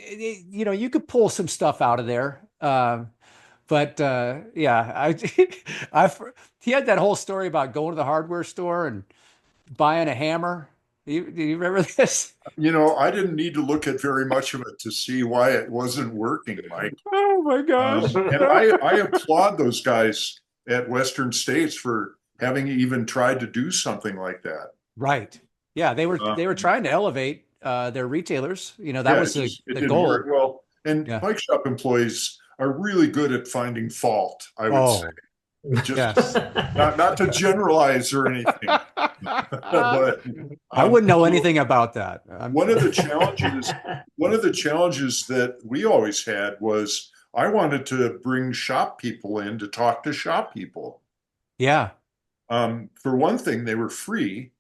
Speaker 2: you could pull some stuff out of there. But yeah, he had that whole story about going to the hardware store and buying a hammer. Do you remember this?
Speaker 5: I didn't need to look at very much of it to see why it wasn't working, Mike.
Speaker 2: Oh my gosh.
Speaker 5: And I applaud those guys at Western States for having even tried to do something like that.
Speaker 2: Right. Yeah, they were trying to elevate their retailers. That
Speaker 5: Yeah,
Speaker 2: was
Speaker 5: it
Speaker 2: the
Speaker 5: didn't work
Speaker 2: goal.
Speaker 5: well. And
Speaker 2: Yeah.
Speaker 5: bike shop employees are really good at finding fault, I would say.
Speaker 2: Oh,
Speaker 5: Just
Speaker 2: yes.
Speaker 5: not to generalize or anything, but
Speaker 2: I wouldn't know
Speaker 5: so
Speaker 2: anything about that.
Speaker 5: one of the challenges, one of the challenges that we always had was I wanted to bring shop people in to talk to shop people.
Speaker 2: Yeah.
Speaker 5: For one thing, they were free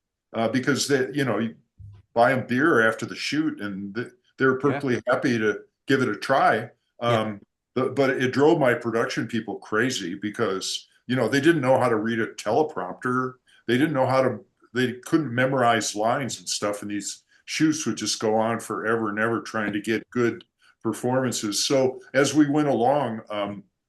Speaker 5: because you buy them beer after the shoot, and they're
Speaker 2: Yeah.
Speaker 5: perfectly happy to give it a try.
Speaker 2: Yeah.
Speaker 5: But it drove my production people crazy because they didn't know how to read a teleprompter. They didn't know how to. They couldn't memorize lines and stuff, and these shoots would just go on forever and ever trying to get good performances. So as we went along,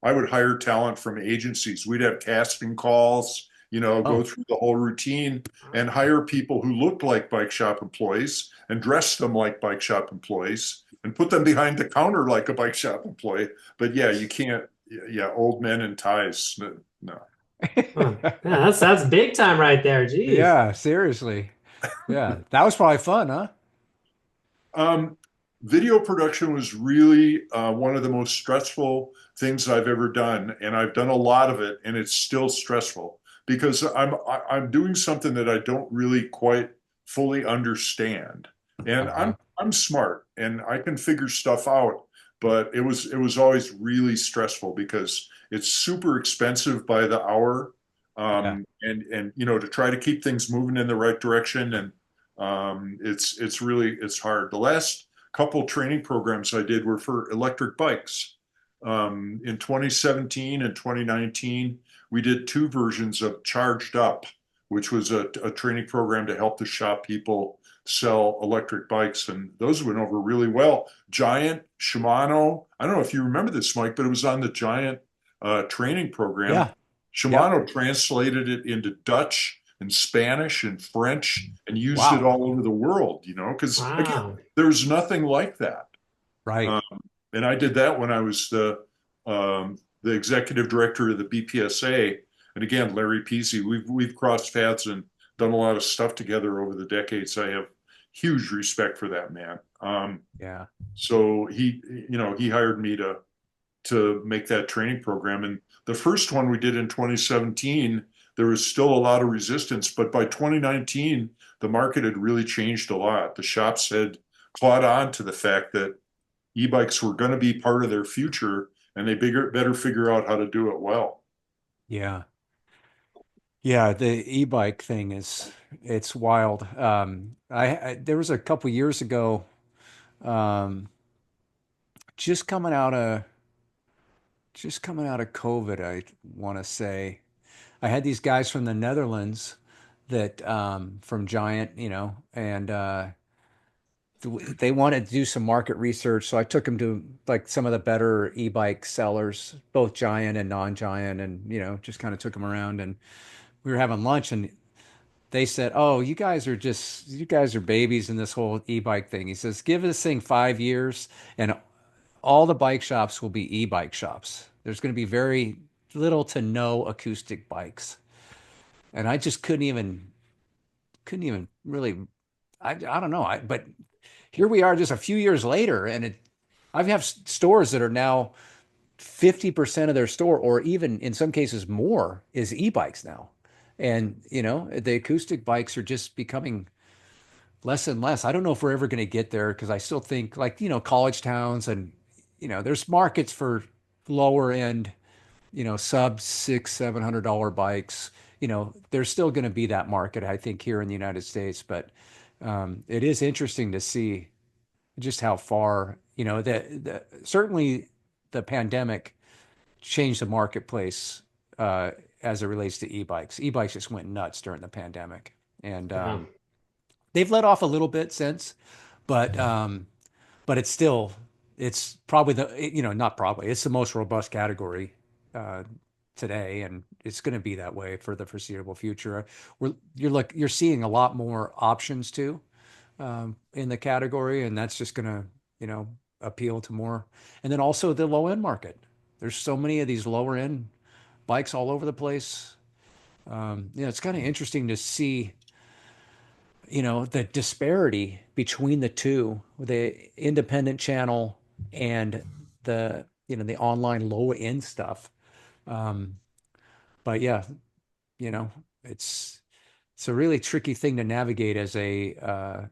Speaker 5: I would hire talent from agencies. We'd have casting calls, go
Speaker 2: Oh,
Speaker 5: through the whole routine and hire people who looked like bike shop employees and dress them like bike shop employees and put them behind the counter like a bike shop employee. But yeah, you can't, yeah, old men in ties. No.
Speaker 4: Huh. Yeah, that's big time right there. Jeez.
Speaker 2: yeah. Seriously. Yeah. That was probably fun, huh?
Speaker 5: Um, Video production was really one of the most stressful things I've ever done, and I've done a lot of it, and it's still stressful because I'm doing something that I don't really quite fully understand, and
Speaker 2: Uh-huh.
Speaker 5: I'm smart and I can figure stuff out, but it was always really stressful because it's super expensive by the hour,
Speaker 2: Yeah.
Speaker 5: and to try to keep things moving in the right direction and it's hard. The last couple training programs I did were for electric bikes. In 2017 and 2019, we did two versions of Charged Up, which was a training program to help the shop people sell electric bikes, and those went over really well. Giant, Shimano. I don't know if you remember this, Mike, but it was on the Giant training program.
Speaker 2: Yeah. Yep.
Speaker 5: Shimano translated it into Dutch and Spanish and French and used it
Speaker 2: Wow.
Speaker 5: all over the world, because again,
Speaker 4: Wow.
Speaker 5: there's nothing like that.
Speaker 2: Right.
Speaker 5: Um, and I did that when I was the executive director of the BPSA. And again, Larry Peasy, we've crossed paths and done a lot of stuff together over the decades. I have huge respect for that man.
Speaker 2: Yeah.
Speaker 5: So he hired me to make that training program. And the first one we did in 2017, there was still a lot of resistance, but by 2019, the market had really changed a lot. The shops had caught on to the fact that e-bikes were going to be part of their future, and they better figure out how to do it well.
Speaker 2: Yeah. Yeah. The e-bike thing it's wild. There was a couple years ago, um, just coming out of COVID, I want to say. I had these guys from the Netherlands that from Giant, and they wanted to do some market research. So I took them to like some of the better e-bike sellers, both Giant and non-Giant, and just kind of took them around. And we were having lunch, and they said, "Oh, you guys are babies in this whole e-bike thing." He says, "Give this thing 5 years, and all the bike shops will be e-bike shops. There's going to be very little to no acoustic bikes." And I just couldn't even really, I don't know. But here we are just a few years later, and I have stores that are now 50% of their store, or even in some cases more, is e-bikes now. And, the acoustic bikes are just becoming less and less. I don't know if we're ever going to get there because I still think like, college towns and, there's markets for lower end, sub $600-700 bikes. There's still going to be that market, I think, here in the United States. But it is interesting to see just how far, certainly the pandemic changed the marketplace as it relates to e-bikes. E-bikes just went nuts during the pandemic, and
Speaker 4: Yeah.
Speaker 2: they've let off a little bit since, but it's probably not probably, it's the most robust category uh, today, and it's going to be that way for the foreseeable future. You're seeing a lot more options too in the category, and that's just going to appeal to more. And then also the low end market. There's so many of these lower end bikes all over the place. It's kind of interesting to see the disparity between the two, the independent channel and the online low end stuff. Um, but yeah, you know, it's it's a really tricky thing to navigate as a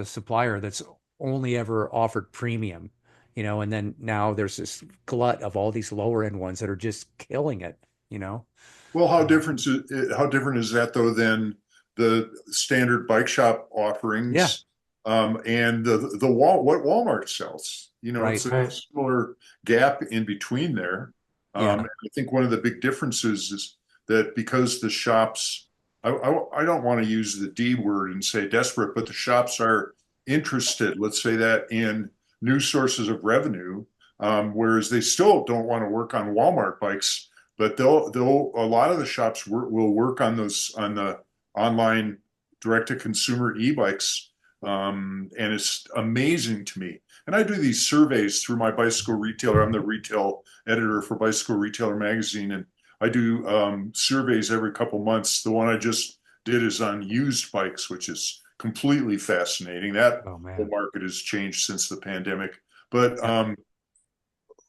Speaker 2: supplier that's only ever offered premium, and then now there's this glut of all these lower end ones that are just killing it, you know.
Speaker 5: Well,
Speaker 2: Uh,
Speaker 5: how different is that though than the standard bike shop
Speaker 2: yeah,
Speaker 5: offerings and what Walmart sells? It's
Speaker 2: right.
Speaker 5: a
Speaker 4: Right.
Speaker 5: similar gap in between there.
Speaker 2: Yeah,
Speaker 5: I think one of the big differences is that because the shops, I don't want to use the D word and say desperate, but the shops are interested, let's say that, in new sources of revenue, whereas they still don't want to work on Walmart bikes, but they'll a lot of the shops will work on those on the online direct to consumer e-bikes, and it's amazing to me. And I do these surveys through my bicycle retailer. I'm the retail editor for Bicycle Retailer magazine, and I do surveys every couple months. The one I just did is on used bikes, which is completely fascinating. That
Speaker 2: oh
Speaker 5: whole
Speaker 2: man.
Speaker 5: market has changed since the pandemic. But
Speaker 2: Yeah,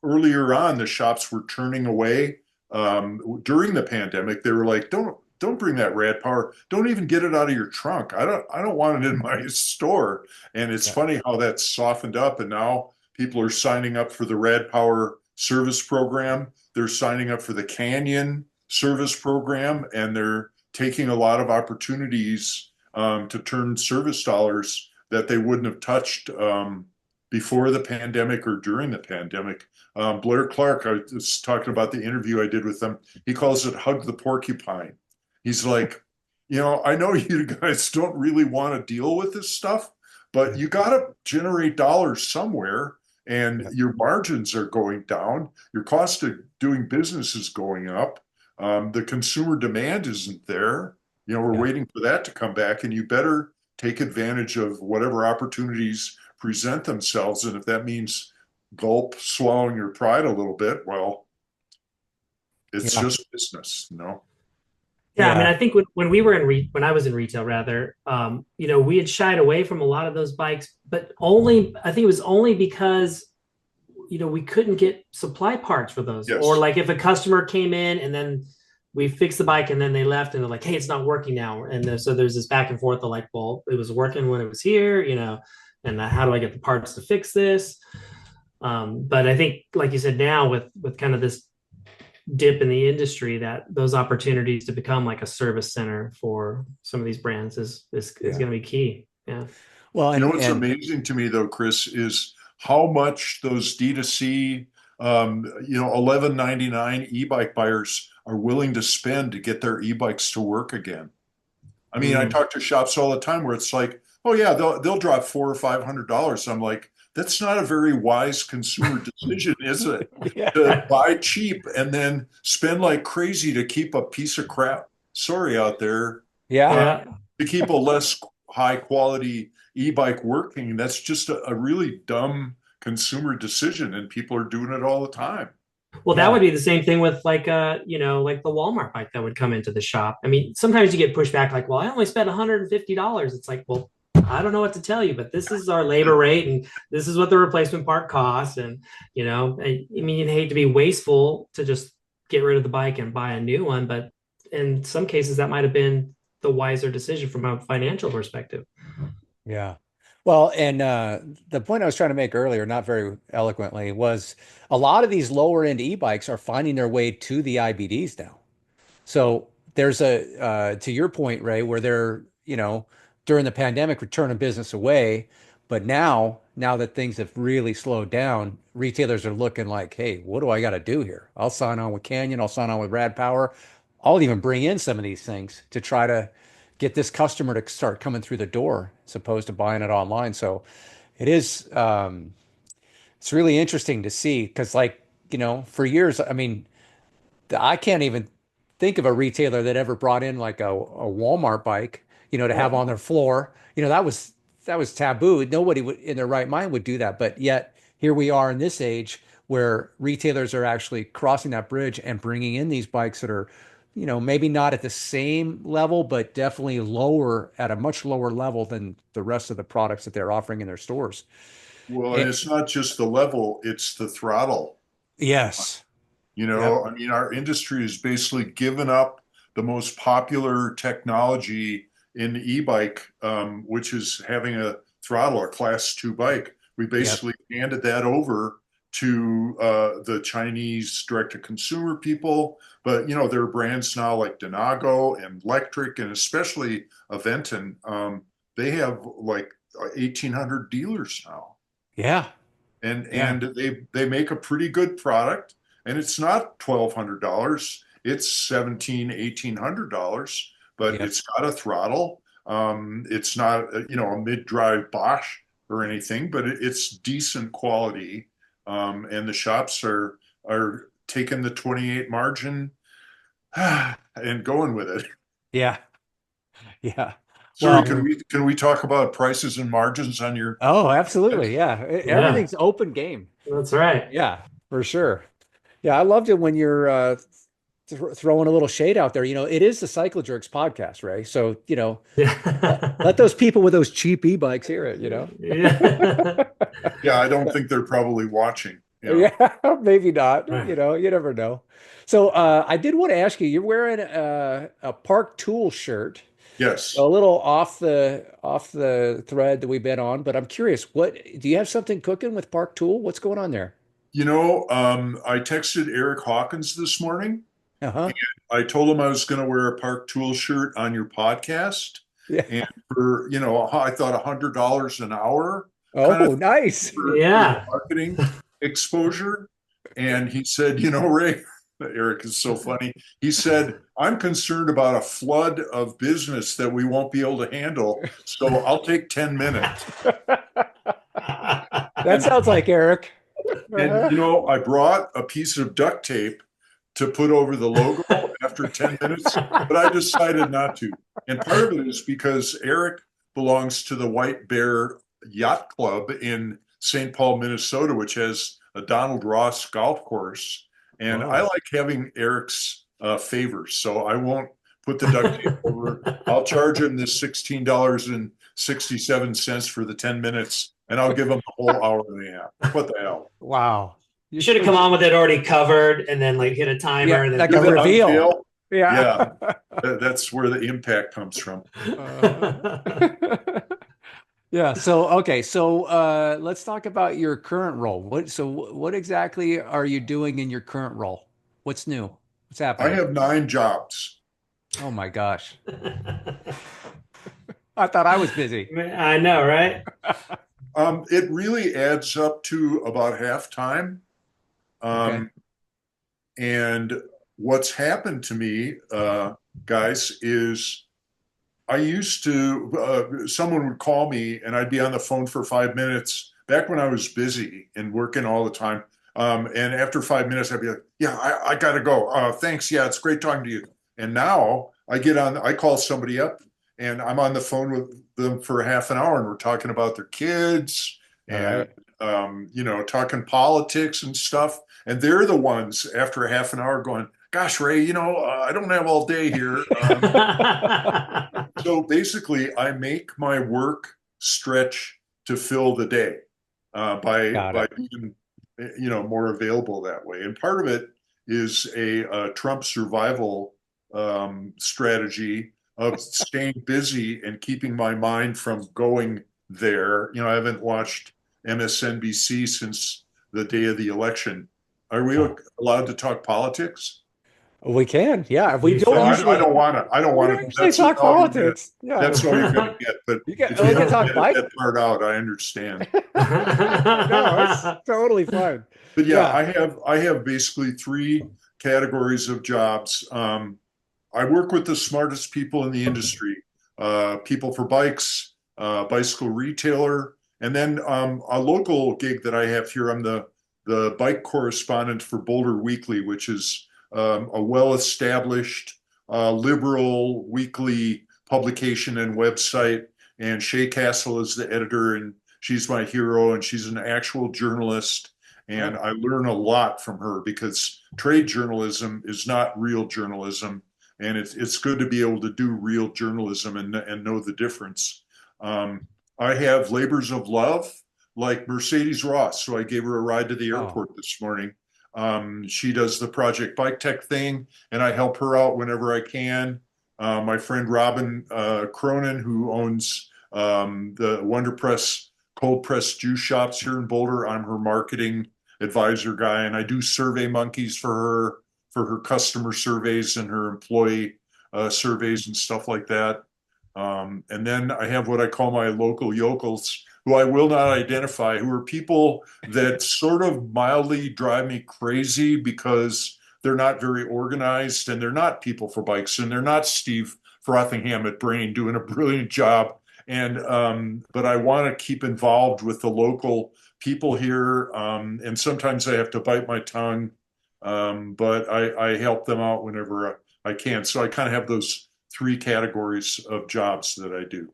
Speaker 5: earlier on, the shops were turning away. During the pandemic, they were like, don't bring that rad power. Don't even get it out of your trunk. I don't want it in my store. And it's
Speaker 2: yeah,
Speaker 5: funny how that's softened up. And now people are signing up for the rad power service program. They're signing up for the Canyon service program, and they're taking a lot of opportunities to turn service dollars that they wouldn't have touched before the pandemic or during the pandemic. Blair Clark, I was talking about the interview I did with him. He calls it hug the porcupine. He's like, I know you guys don't really want to deal with this stuff, but you got to generate dollars somewhere, and
Speaker 2: yeah,
Speaker 5: your margins are going down. Your cost of doing business is going up. The consumer demand isn't there. We're
Speaker 2: yeah.
Speaker 5: waiting for that to come back, and you better take advantage of whatever opportunities present themselves. And if that means gulp, swallowing your pride a little bit, well, it's
Speaker 2: Yeah.
Speaker 5: just business.
Speaker 4: Yeah, I mean,
Speaker 2: Yeah.
Speaker 4: I think when we were when I was in retail, rather, we had shied away from a lot of those bikes, but only I think it was only because we couldn't get supply parts for those, or
Speaker 5: Yes.
Speaker 4: like if a customer came in and then we fixed the bike and then they left and they're like, hey, it's not working now, and so there's this back and forth of like, well, it was working when it was here, and how do I get the parts to fix this? But I think, like you said, now with kind of this dip in the industry, that those opportunities to become like a service center for some of these brands is
Speaker 2: Yeah.
Speaker 4: going to be key. Yeah.
Speaker 2: Well,
Speaker 5: What's amazing to me though, Chris, is how much those D2C, 11.99 e-bike buyers are willing to spend to get their e-bikes to work again. I mean, I
Speaker 4: Mm.
Speaker 5: talk to shops all the time where it's like, oh yeah, they'll drop $400 or $500. I'm like, that's not a very wise consumer decision, is it? To
Speaker 2: yeah.
Speaker 5: buy cheap and then spend like crazy to keep a piece of crap, sorry, out there, uh,
Speaker 2: Yeah.
Speaker 4: Yeah.
Speaker 5: to keep a less high quality e-bike working. That's just a really dumb consumer decision, and people are doing it all the time.
Speaker 4: Well, that would
Speaker 2: Yeah.
Speaker 4: be the same thing with like like the Walmart bike that would come into the shop. I mean, sometimes you get pushback like, well, I only spent $150. It's like, well, I don't know what to tell you, but this is our labor rate and this is what the replacement part costs. And I mean, you'd hate to be wasteful to just get rid of the bike and buy a new one, but in some cases that might have been the wiser decision from a financial perspective.
Speaker 2: Yeah. Well, and the point I was trying to make earlier, not very eloquently, was a lot of these lower end e-bikes are finding their way to the IBDs now. So there's to your point, Ray, where they're, during the pandemic, we're turning business away. But now that things have really slowed down, retailers are looking like, hey, what do I got to do here? I'll sign on with Canyon. I'll sign on with Rad Power. I'll even bring in some of these things to try to get this customer to start coming through the door as opposed to buying it online. So it is, it's really interesting to see because, like, for years, I mean, I can't even think of a retailer that ever brought in like a Walmart bike, to have on their floor. That was taboo. Nobody would in their right mind would do that. But yet here we are in this age where retailers are actually crossing that bridge and bringing in these bikes that are maybe not at the same level, but definitely lower at a much lower level than the rest of the products that they're offering in their stores.
Speaker 5: Well, and
Speaker 2: Eh,
Speaker 5: it's not just the level, it's the throttle.
Speaker 2: yes.
Speaker 5: You
Speaker 2: Yep.
Speaker 5: know, I mean, our industry has basically given up the most popular technology in the e-bike, which is having a throttle, a class two bike. We
Speaker 2: Yep.
Speaker 5: basically handed that over to the Chinese direct-to-consumer people. But, there are brands now like Denago and Electric, and especially Aventon. They have like 1,800 dealers now,
Speaker 2: Yeah.
Speaker 5: and
Speaker 2: Yeah.
Speaker 5: they make a pretty good product, and it's not $1,200, it's $1,700, $1,800, but
Speaker 2: Yep.
Speaker 5: it's got a throttle. It's not a mid-drive Bosch or anything, but it's decent quality. And the shops are taking the 28 margin and going with it.
Speaker 2: Yeah. Yeah.
Speaker 5: Sorry,
Speaker 2: Well,
Speaker 5: can we talk about prices and margins on your
Speaker 2: oh, absolutely. Yeah.
Speaker 4: Yeah,
Speaker 2: Everything's open game.
Speaker 4: that's right.
Speaker 2: Yeah, for sure. Yeah, I loved it when you're throwing a little shade out there. It is the Cycle Jerks podcast, Ray. So, let
Speaker 4: Yeah.
Speaker 2: those people with those cheap e-bikes hear it.
Speaker 4: Yeah.
Speaker 5: Yeah, I don't think they're probably watching.
Speaker 2: Yeah, maybe not.
Speaker 4: Right.
Speaker 2: You never know. So, I did want to ask you, you're wearing a Park Tool shirt, a
Speaker 5: Yes.
Speaker 2: little off the thread that we've been on, but I'm curious, what do you have something cooking with Park Tool? What's going on there?
Speaker 5: I texted Eric Hawkins this morning.
Speaker 2: Uh-huh.
Speaker 5: I told him I was going to wear a Park Tool shirt on your podcast.
Speaker 2: Yeah.
Speaker 5: And I thought $100 an hour kind of
Speaker 2: Oh, nice.
Speaker 5: for
Speaker 4: Yeah.
Speaker 5: marketing exposure. And he said, Ray, Eric is so funny. He said, I'm concerned about a flood of business that we won't be able to handle. So I'll take 10 minutes.
Speaker 2: That
Speaker 5: And
Speaker 2: sounds like Eric.
Speaker 5: And
Speaker 2: Uh-huh.
Speaker 5: I brought a piece of duct tape to put over the logo after 10 minutes, but I decided not to. And part of it is because Eric belongs to the White Bear Yacht Club in St. Paul, Minnesota, which has a Donald Ross golf course. And I
Speaker 2: Oh.
Speaker 5: like having Eric's favors, so I won't put the duct tape over. I'll charge him this $16.67 for the 10 minutes, and I'll give him the whole hour and a half. What the hell?
Speaker 2: Wow.
Speaker 4: You should have come on with it already covered and then like hit a timer
Speaker 2: Yeah,
Speaker 4: and then
Speaker 2: like a
Speaker 5: Do the
Speaker 2: reveal.
Speaker 5: unveil.
Speaker 2: Yeah.
Speaker 5: Yeah, that's where the impact comes from.
Speaker 2: Uh-huh. Yeah. So, okay. So, let's talk about your current role. What exactly are you doing in your current role? What's new? What's
Speaker 5: I
Speaker 2: happening?
Speaker 5: have 9 jobs.
Speaker 2: Oh my gosh. I thought I was busy.
Speaker 4: I know, right?
Speaker 5: It really adds up to about half time.
Speaker 2: Okay.
Speaker 5: Um, and what's happened to me, guys, is I used to, someone would call me and I'd be on the phone for 5 minutes back when I was busy and working all the time. And after 5 minutes, I'd be like, yeah, I got to go. Thanks. Yeah, it's great talking to you. And now I call somebody up and I'm on the phone with them for half an hour and we're talking about their kids
Speaker 2: All
Speaker 5: and,
Speaker 2: right.
Speaker 5: talking politics and stuff. And they're the ones after a half an hour going, gosh, Ray, I don't have all day here. So basically, I make my work stretch to fill the day by
Speaker 2: Got
Speaker 5: by
Speaker 2: it.
Speaker 5: being more available that way. And part of it is a Trump survival strategy of staying busy and keeping my mind from going there. I haven't watched MSNBC since the day of the election. Are we
Speaker 2: Oh,
Speaker 5: allowed to talk politics?
Speaker 2: we can. Yeah. We
Speaker 4: You
Speaker 2: don't
Speaker 5: Oh, I
Speaker 2: usually
Speaker 5: don't want to. I don't
Speaker 2: we
Speaker 5: want
Speaker 2: don't
Speaker 5: to.
Speaker 2: usually talk
Speaker 5: All you're gonna.
Speaker 2: politics. Yeah.
Speaker 5: That's all you're gonna get. But if
Speaker 2: We
Speaker 5: you
Speaker 2: can
Speaker 5: don't
Speaker 2: talk
Speaker 5: edit
Speaker 2: bike.
Speaker 5: that part out, I understand.
Speaker 2: No, it's totally fine.
Speaker 5: But yeah,
Speaker 2: Yeah.
Speaker 5: I have basically 3 categories of jobs. I work with the smartest people in the industry, people for bikes, bicycle retailer, and then a local gig that I have here. I'm the bike correspondent for Boulder Weekly, which is a well-established liberal weekly publication and website. And Shay Castle is the editor, and she's my hero, and she's an actual journalist. And
Speaker 2: Oh,
Speaker 5: I learn a lot from her because trade journalism is not real journalism. and it's good to be able to do real journalism and know the difference. Um, I have labors of love like Mercedes Ross, so I gave her a ride to the
Speaker 2: Oh,
Speaker 5: airport this morning. She does the Project Bike Tech thing, and I help her out whenever I can. My friend Robin Cronin, who owns the Wonder Press cold press juice shops here in Boulder, I'm her marketing advisor guy, and I do Survey Monkeys for her customer surveys and her employee surveys and stuff like that. And then I have what I call my local yokels, who I will not identify, who are people that sort of mildly drive me crazy because they're not very organized and they're not people for bikes and they're not Steve Frothingham at Brain doing a brilliant job. And but I want to keep involved with the local people here, and sometimes I have to bite my tongue, but I help them out whenever I can. So I kind of have those three categories of jobs that I do.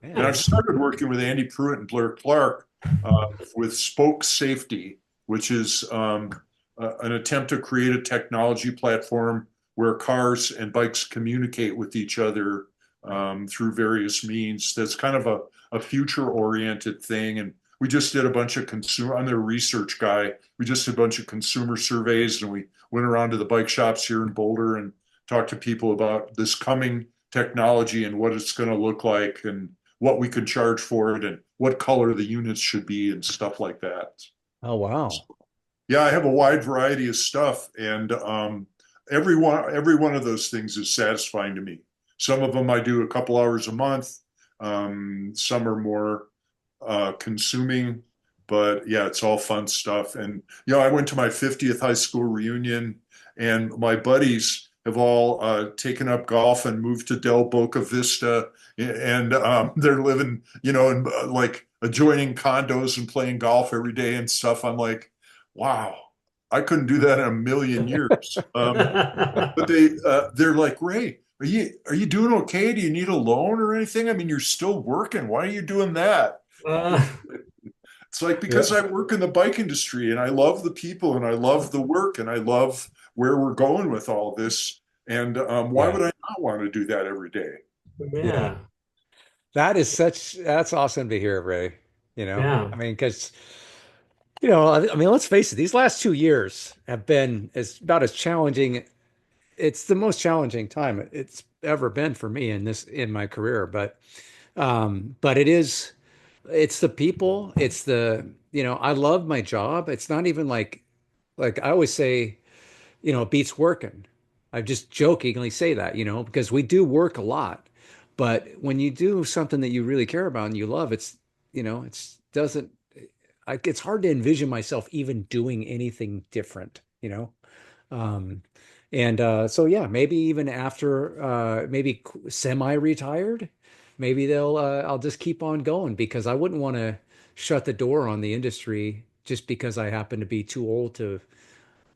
Speaker 5: And I've
Speaker 2: man.
Speaker 5: started working with Andy Pruitt and Blair Clark with Spoke Safety, which is an attempt to create a technology platform where cars and bikes communicate with each other through various means. That's kind of a future oriented thing. And we just did a bunch of consumer, I'm their research guy. We just did a bunch of consumer surveys and we went around to the bike shops here in Boulder and talked to people about this coming technology and what it's going to look like and what we could charge for it and what color the units should be and stuff like that.
Speaker 2: Oh, wow.
Speaker 5: Yeah, I have a wide variety of stuff, and every one of those things is satisfying to me. Some of them I do a couple hours a month. Some are more consuming, but yeah, it's all fun stuff. And I went to my 50th high school reunion, and my buddies have all taken up golf and moved to Del Boca Vista, and they're living, in like adjoining condos and playing golf every day and stuff. I'm like, wow, I couldn't do that in a million years. But they're like, Ray, are you doing okay? Do you need a loan or anything? I mean, you're still working. Why are you doing that?
Speaker 4: uh,
Speaker 5: It's like because
Speaker 2: Yeah.
Speaker 5: I work in the bike industry and I love the people and I love the work and I love where we're going with all this. And why
Speaker 2: Yeah.
Speaker 5: would I not want to do that every day?
Speaker 2: Yeah.
Speaker 4: yeah,
Speaker 2: That's awesome to hear, Ray.
Speaker 4: yeah.
Speaker 2: I mean, because, I mean, let's face it, these last 2 years have been about as challenging. It's the most challenging time it's ever been for me in my career. But it's the people, I love my job. It's not even like I always say, it beats working. I just jokingly say that, because we do work a lot. But when you do something that you really care about and you love, it's doesn't, it's hard to envision myself even doing anything different. Um, and so yeah, maybe even after maybe semi-retired, maybe I'll just keep on going because I wouldn't want to shut the door on the industry just because I happen to be too old to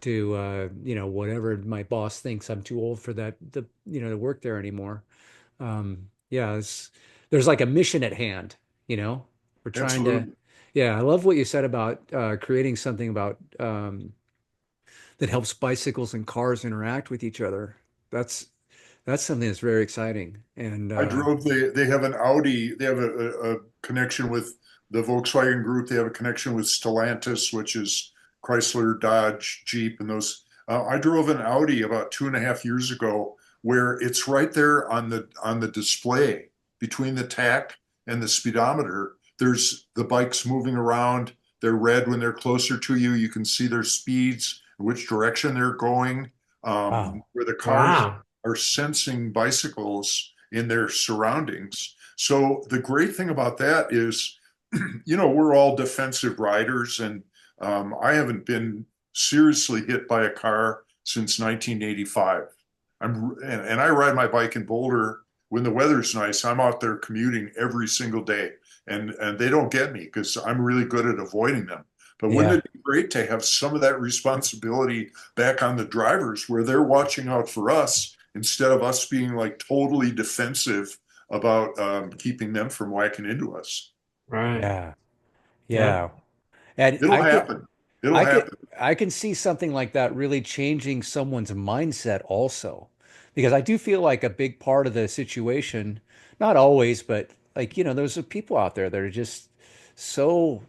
Speaker 2: whatever my boss thinks I'm too old for to work there anymore. Yeah, there's like a mission at hand. We're trying to,
Speaker 5: Absolutely.
Speaker 2: yeah, I love what you said about creating something about that helps bicycles and cars interact with each other. That's that's something that's very exciting. And
Speaker 5: I drove, they have an Audi, they have a connection with the Volkswagen Group. They have a connection with Stellantis, which is Chrysler, Dodge, Jeep, and those. I drove an Audi about 2.5 years ago where it's right there on the display between the tach and the speedometer. There's the bikes moving around. They're red when they're closer to you. You can see their speeds, which direction they're going.
Speaker 2: wow.
Speaker 5: Where the cars
Speaker 4: Wow.
Speaker 5: are sensing bicycles in their surroundings. So the great thing about that is, we're all defensive riders, and I haven't been seriously hit by a car since 1985. And I ride my bike in Boulder when the weather's nice. I'm out there commuting every single day, and they don't get me because I'm really good at avoiding them. But wouldn't
Speaker 2: Yeah.
Speaker 5: it be great to have some of that responsibility back on the drivers where they're watching out for us instead of us being like totally defensive about keeping them from whacking into us?
Speaker 4: Right.
Speaker 2: Yeah.
Speaker 4: Yep.
Speaker 2: Yeah. And
Speaker 5: It'll happen. It'll
Speaker 2: I could
Speaker 5: happen.
Speaker 2: I can see something like that really changing someone's mindset also. because I do feel like a big part of the situation, not always, but like, there's people out there that are just so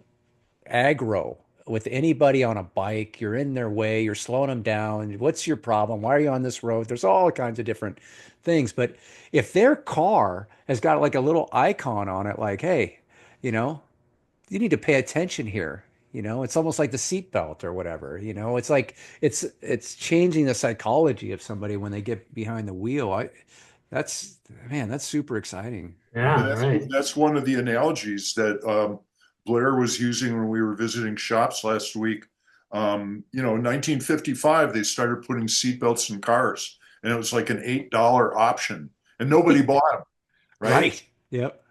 Speaker 2: aggro with anybody on a bike. You're in their way, you're slowing them down. What's your problem? Why are you on this road? There's all kinds of different things. But if their car has got like a little icon on it, like, hey, you know, you need to pay attention here. It's almost like the seatbelt or whatever. It's like it's changing the psychology of somebody when they get behind the wheel. That's man, that's super exciting.
Speaker 5: And
Speaker 4: Yeah, right.
Speaker 5: that's one of the analogies that Blair was using when we were visiting shops last week. In 1955, they started putting seatbelts in cars, and it was like an $8 option, and nobody bought them, right?
Speaker 2: Right. Yep.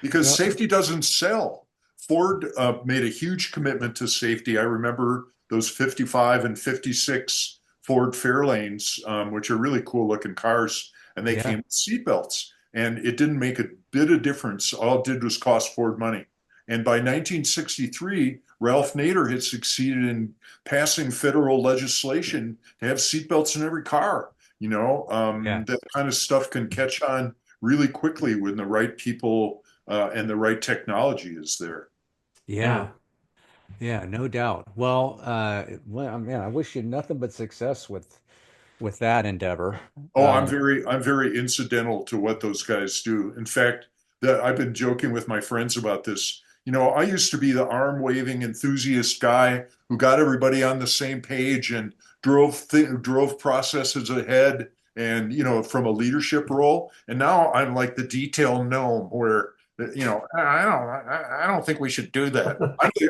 Speaker 5: Because
Speaker 2: Yep.
Speaker 5: safety doesn't sell. Ford made a huge commitment to safety. I remember those 55 and 56 Ford Fairlanes, which are really cool looking cars, and they
Speaker 2: Yeah.
Speaker 5: came with seatbelts. And it didn't make a bit of difference. All it did was cost Ford money. And by 1963, Ralph Nader had succeeded in passing federal legislation to have seatbelts in every car.
Speaker 2: Yeah.
Speaker 5: That kind of stuff can catch on really quickly when the right people and the right technology is there.
Speaker 2: Yeah.
Speaker 4: Yeah.
Speaker 2: Yeah, no doubt. Well, man, I wish you nothing but success with that endeavor.
Speaker 5: Oh, I'm very incidental to what those guys do. In fact, that I've been joking with my friends about this. I used to be the arm waving enthusiast guy who got everybody on the same page and drove processes ahead and from a leadership role. And now I'm like the detail gnome where I don't think we should do that.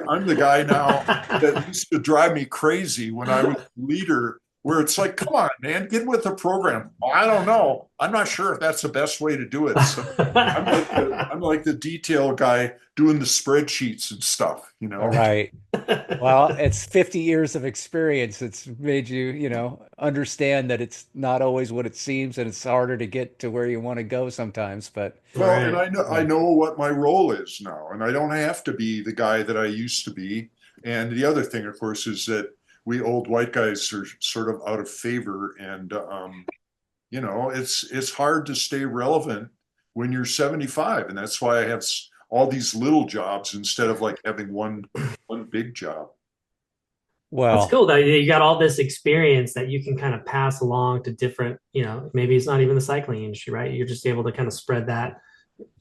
Speaker 5: I'm the guy now that used to drive me crazy when I was leader where it's like, come on, man, get with the program. Well, I don't know. I'm not sure if that's the best way to do it. So I'm like the detail guy doing the spreadsheets and stuff, you
Speaker 2: All
Speaker 5: know.
Speaker 2: right. Well, it's 50 years of experience that's made you, understand that it's not always what it seems and it's harder to get to where you want to go sometimes. But
Speaker 5: Well, and
Speaker 4: Right.
Speaker 5: I know what my role is now, and I don't have to be the guy that I used to be. And the other thing, of course, is that we old white guys are sort of out of favor, and it's hard to stay relevant when you're 75, and that's why I have all these little jobs instead of like having one big job.
Speaker 4: That's
Speaker 2: well,
Speaker 4: cool though. You got all this experience that you can kind of pass along to different, maybe it's not even the cycling industry, right? You're just able to kind of spread that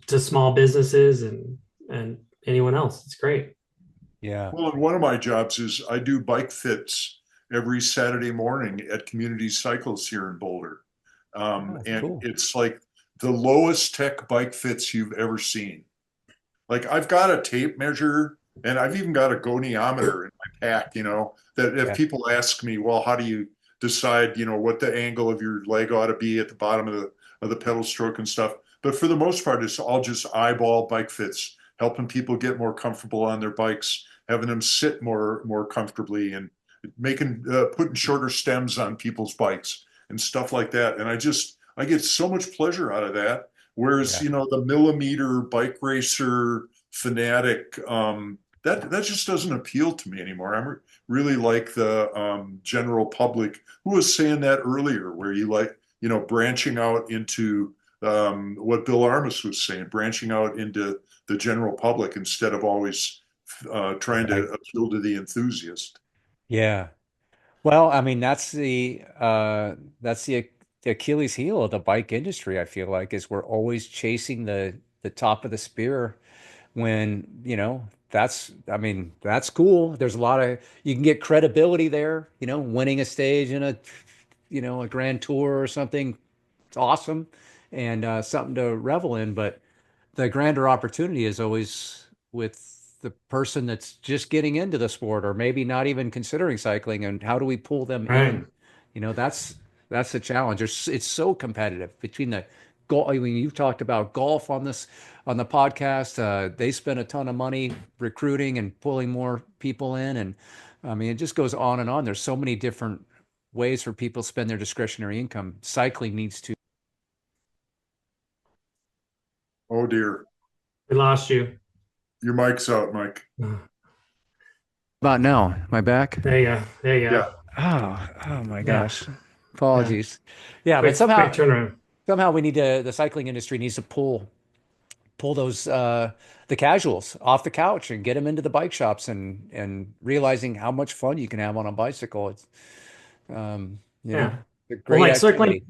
Speaker 4: to small businesses and anyone else. It's great.
Speaker 2: yeah.
Speaker 5: Well, and one of my jobs is I do bike fits every Saturday morning at Community Cycles here in Boulder.
Speaker 2: Oh, that's
Speaker 5: And
Speaker 2: cool.
Speaker 5: it's like the lowest tech bike fits you've ever seen. Like I've got a tape measure and I've even got a goniometer in my pack, that if
Speaker 2: Yeah.
Speaker 5: people ask me, well, how do you decide, what the angle of your leg ought to be at the bottom of the pedal stroke and stuff. But for the most part, it's all just eyeball bike fits, helping people get more comfortable on their bikes, having them sit more comfortably and making putting shorter stems on people's bikes and stuff like that. And I get so much pleasure out of that. Whereas,
Speaker 2: Yeah.
Speaker 5: the millimeter bike racer fanatic, that just doesn't appeal to me anymore. Really like the general public who was saying that earlier, where you like, branching out into what Bill Armus was saying, branching out into the general public instead of always trying to
Speaker 2: Right.
Speaker 5: appeal to the enthusiast.
Speaker 2: Yeah. Well, I mean, that's the Achilles heel of the bike industry, I feel like, is we're always chasing the top of the spear when, I mean, that's cool. There's a lot of you can get credibility there, winning a stage in a grand tour or something. It's awesome and something to revel in, but the grander opportunity is always with the person that's just getting into the sport or maybe not even considering cycling, and how do we pull them
Speaker 4: Right.
Speaker 2: in? That's the challenge. It's so competitive between the golf. I mean, you've talked about golf on the podcast. They spend a ton of money recruiting and pulling more people in, and I mean, it just goes on and on. There's so many different ways for people to spend their discretionary income. Cycling needs to.
Speaker 5: Oh dear,
Speaker 4: We lost you.
Speaker 5: your mic's out, Mike.
Speaker 2: About now, my back.
Speaker 4: There you go. There you
Speaker 5: Yeah.
Speaker 4: go.
Speaker 2: Oh my
Speaker 4: Yeah.
Speaker 2: gosh.
Speaker 4: Yeah.
Speaker 2: Apologies. Yeah, but
Speaker 4: Quick turnaround.
Speaker 2: somehow we need to, the cycling industry needs to pull those the casuals off the couch and get them into the bike shops and realizing how much fun you can have on a bicycle. It's
Speaker 4: Yeah.
Speaker 2: a
Speaker 4: Well,
Speaker 2: great activity.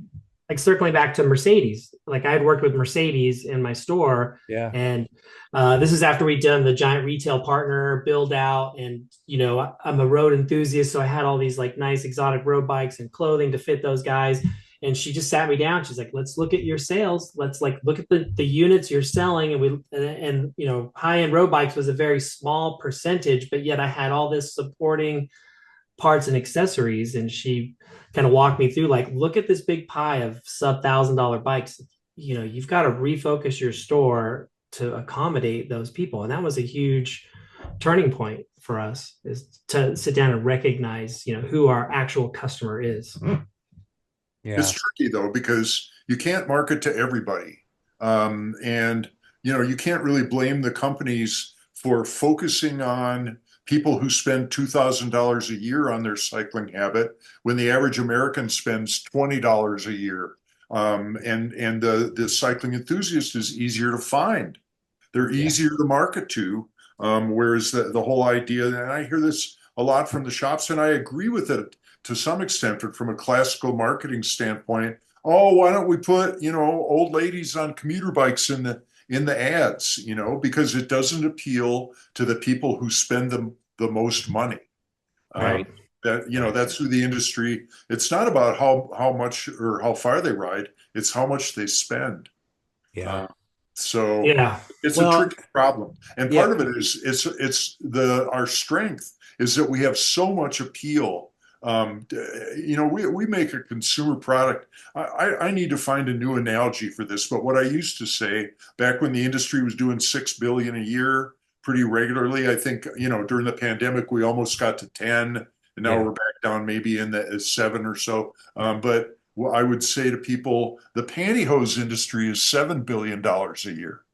Speaker 4: like circling back to Mercedes, like I had worked with Mercedes in my store,
Speaker 2: Yeah.
Speaker 4: and this is after we'd done the giant retail partner build out, and I'm a road enthusiast, so I had all these like nice exotic road bikes and clothing to fit those guys. And she just sat me down. She's like, "Let's look at your sales. Let's like look at the units you're selling." And high end road bikes was a very small percentage, but yet I had all this supporting parts and accessories. And she kind of walked me through, like, look at this big pie of sub $1,000 bikes. You've got to refocus your store to accommodate those people. And that was a huge turning point for us, is to sit down and recognize, who our actual customer is.
Speaker 5: It's
Speaker 2: Yeah.
Speaker 5: tricky though, because you can't market to everybody. And you can't really blame the companies for focusing on people who spend $2,000 a year on their cycling habit when the average American spends $20 a year. And the cycling enthusiast is easier to find. They're
Speaker 2: Yeah.
Speaker 5: easier to market to. Whereas the whole idea, and I hear this a lot from the shops, and I agree with it to some extent, but from a classical marketing standpoint, oh, why don't we put, old ladies on commuter bikes in the ads, because it doesn't appeal to the people who spend the most money. Um,
Speaker 2: Right.
Speaker 5: that's who the industry, it's not about how much or how far they ride, it's how much they spend.
Speaker 2: Yeah.
Speaker 5: Uh, so
Speaker 4: Yeah.
Speaker 5: it's a
Speaker 2: Well,
Speaker 5: tricky problem. And
Speaker 2: yeah.
Speaker 5: part of it is it's our strength is that we have so much appeal. We make a consumer product. I need to find a new analogy for this, but what I used to say back when the industry was doing 6 billion a year pretty regularly, I think, during the pandemic, we almost got to 10, and now
Speaker 2: Yeah.
Speaker 5: we're back down maybe in the 7 or so. But I would say to people, the pantyhose industry is $7 billion a year.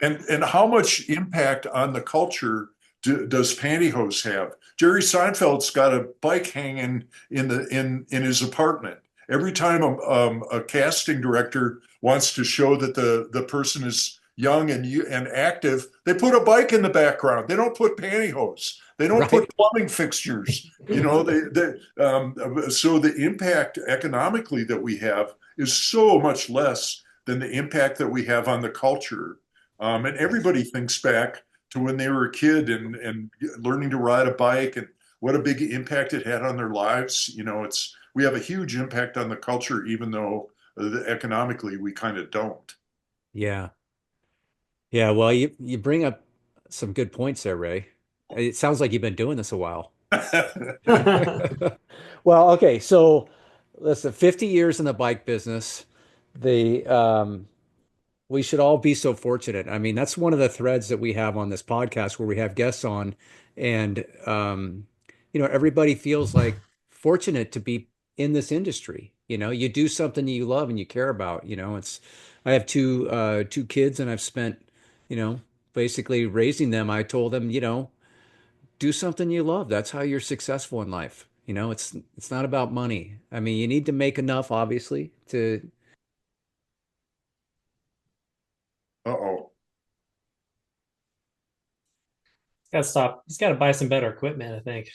Speaker 5: And how much impact on the culture does pantyhose have? Jerry Seinfeld's got a bike hanging in his apartment. Every time a casting director wants to show that the person is young and active, they put a bike in the background. They don't put pantyhose. They don't put
Speaker 2: Right.
Speaker 5: plumbing fixtures. So the impact economically that we have is so much less than the impact that we have on the culture. And
Speaker 2: Yes.
Speaker 5: everybody thinks back to when they were a kid and learning to ride a bike and what a big impact it had on their lives. We have a huge impact on the culture, even though economically we kind of don't.
Speaker 2: Yeah. Yeah. Well, you bring up some good points there, Ray. It sounds like you've been doing this a while. Well, okay, so listen, 50 years in the bike business, the we should all be so fortunate. I mean, that's one of the threads that we have on this podcast where we have guests on, and everybody feels like fortunate to be in this industry. You do something you love and you care about. I have two kids, and I've spent, you know, basically raising them. I told them, do something you love. That's how you're successful in life. It's not about money. I mean, you need to make enough, obviously, to
Speaker 5: Uh-oh.
Speaker 4: He's got to stop. He's got to buy some better equipment, I think.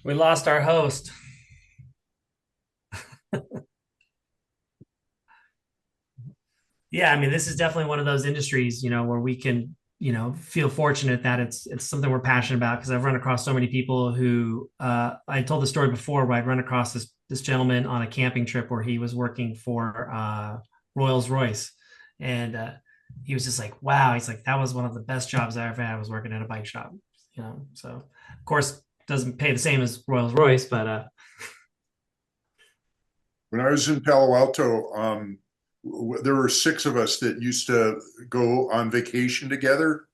Speaker 4: We lost our host. Yeah, I mean, this is definitely one of those industries, where we can, feel fortunate that it's something we're passionate about, because I've run across so many people who I told the story before, where I'd run across this gentleman on a camping trip where he was working for Rolls-Royce, and he was just like, wow, he's like, that was one of the best jobs I ever had, was working at a bike shop, So of course doesn't pay the same as Rolls-Royce, but
Speaker 5: When I was in Palo Alto, there were 6 of us that used to go on vacation together.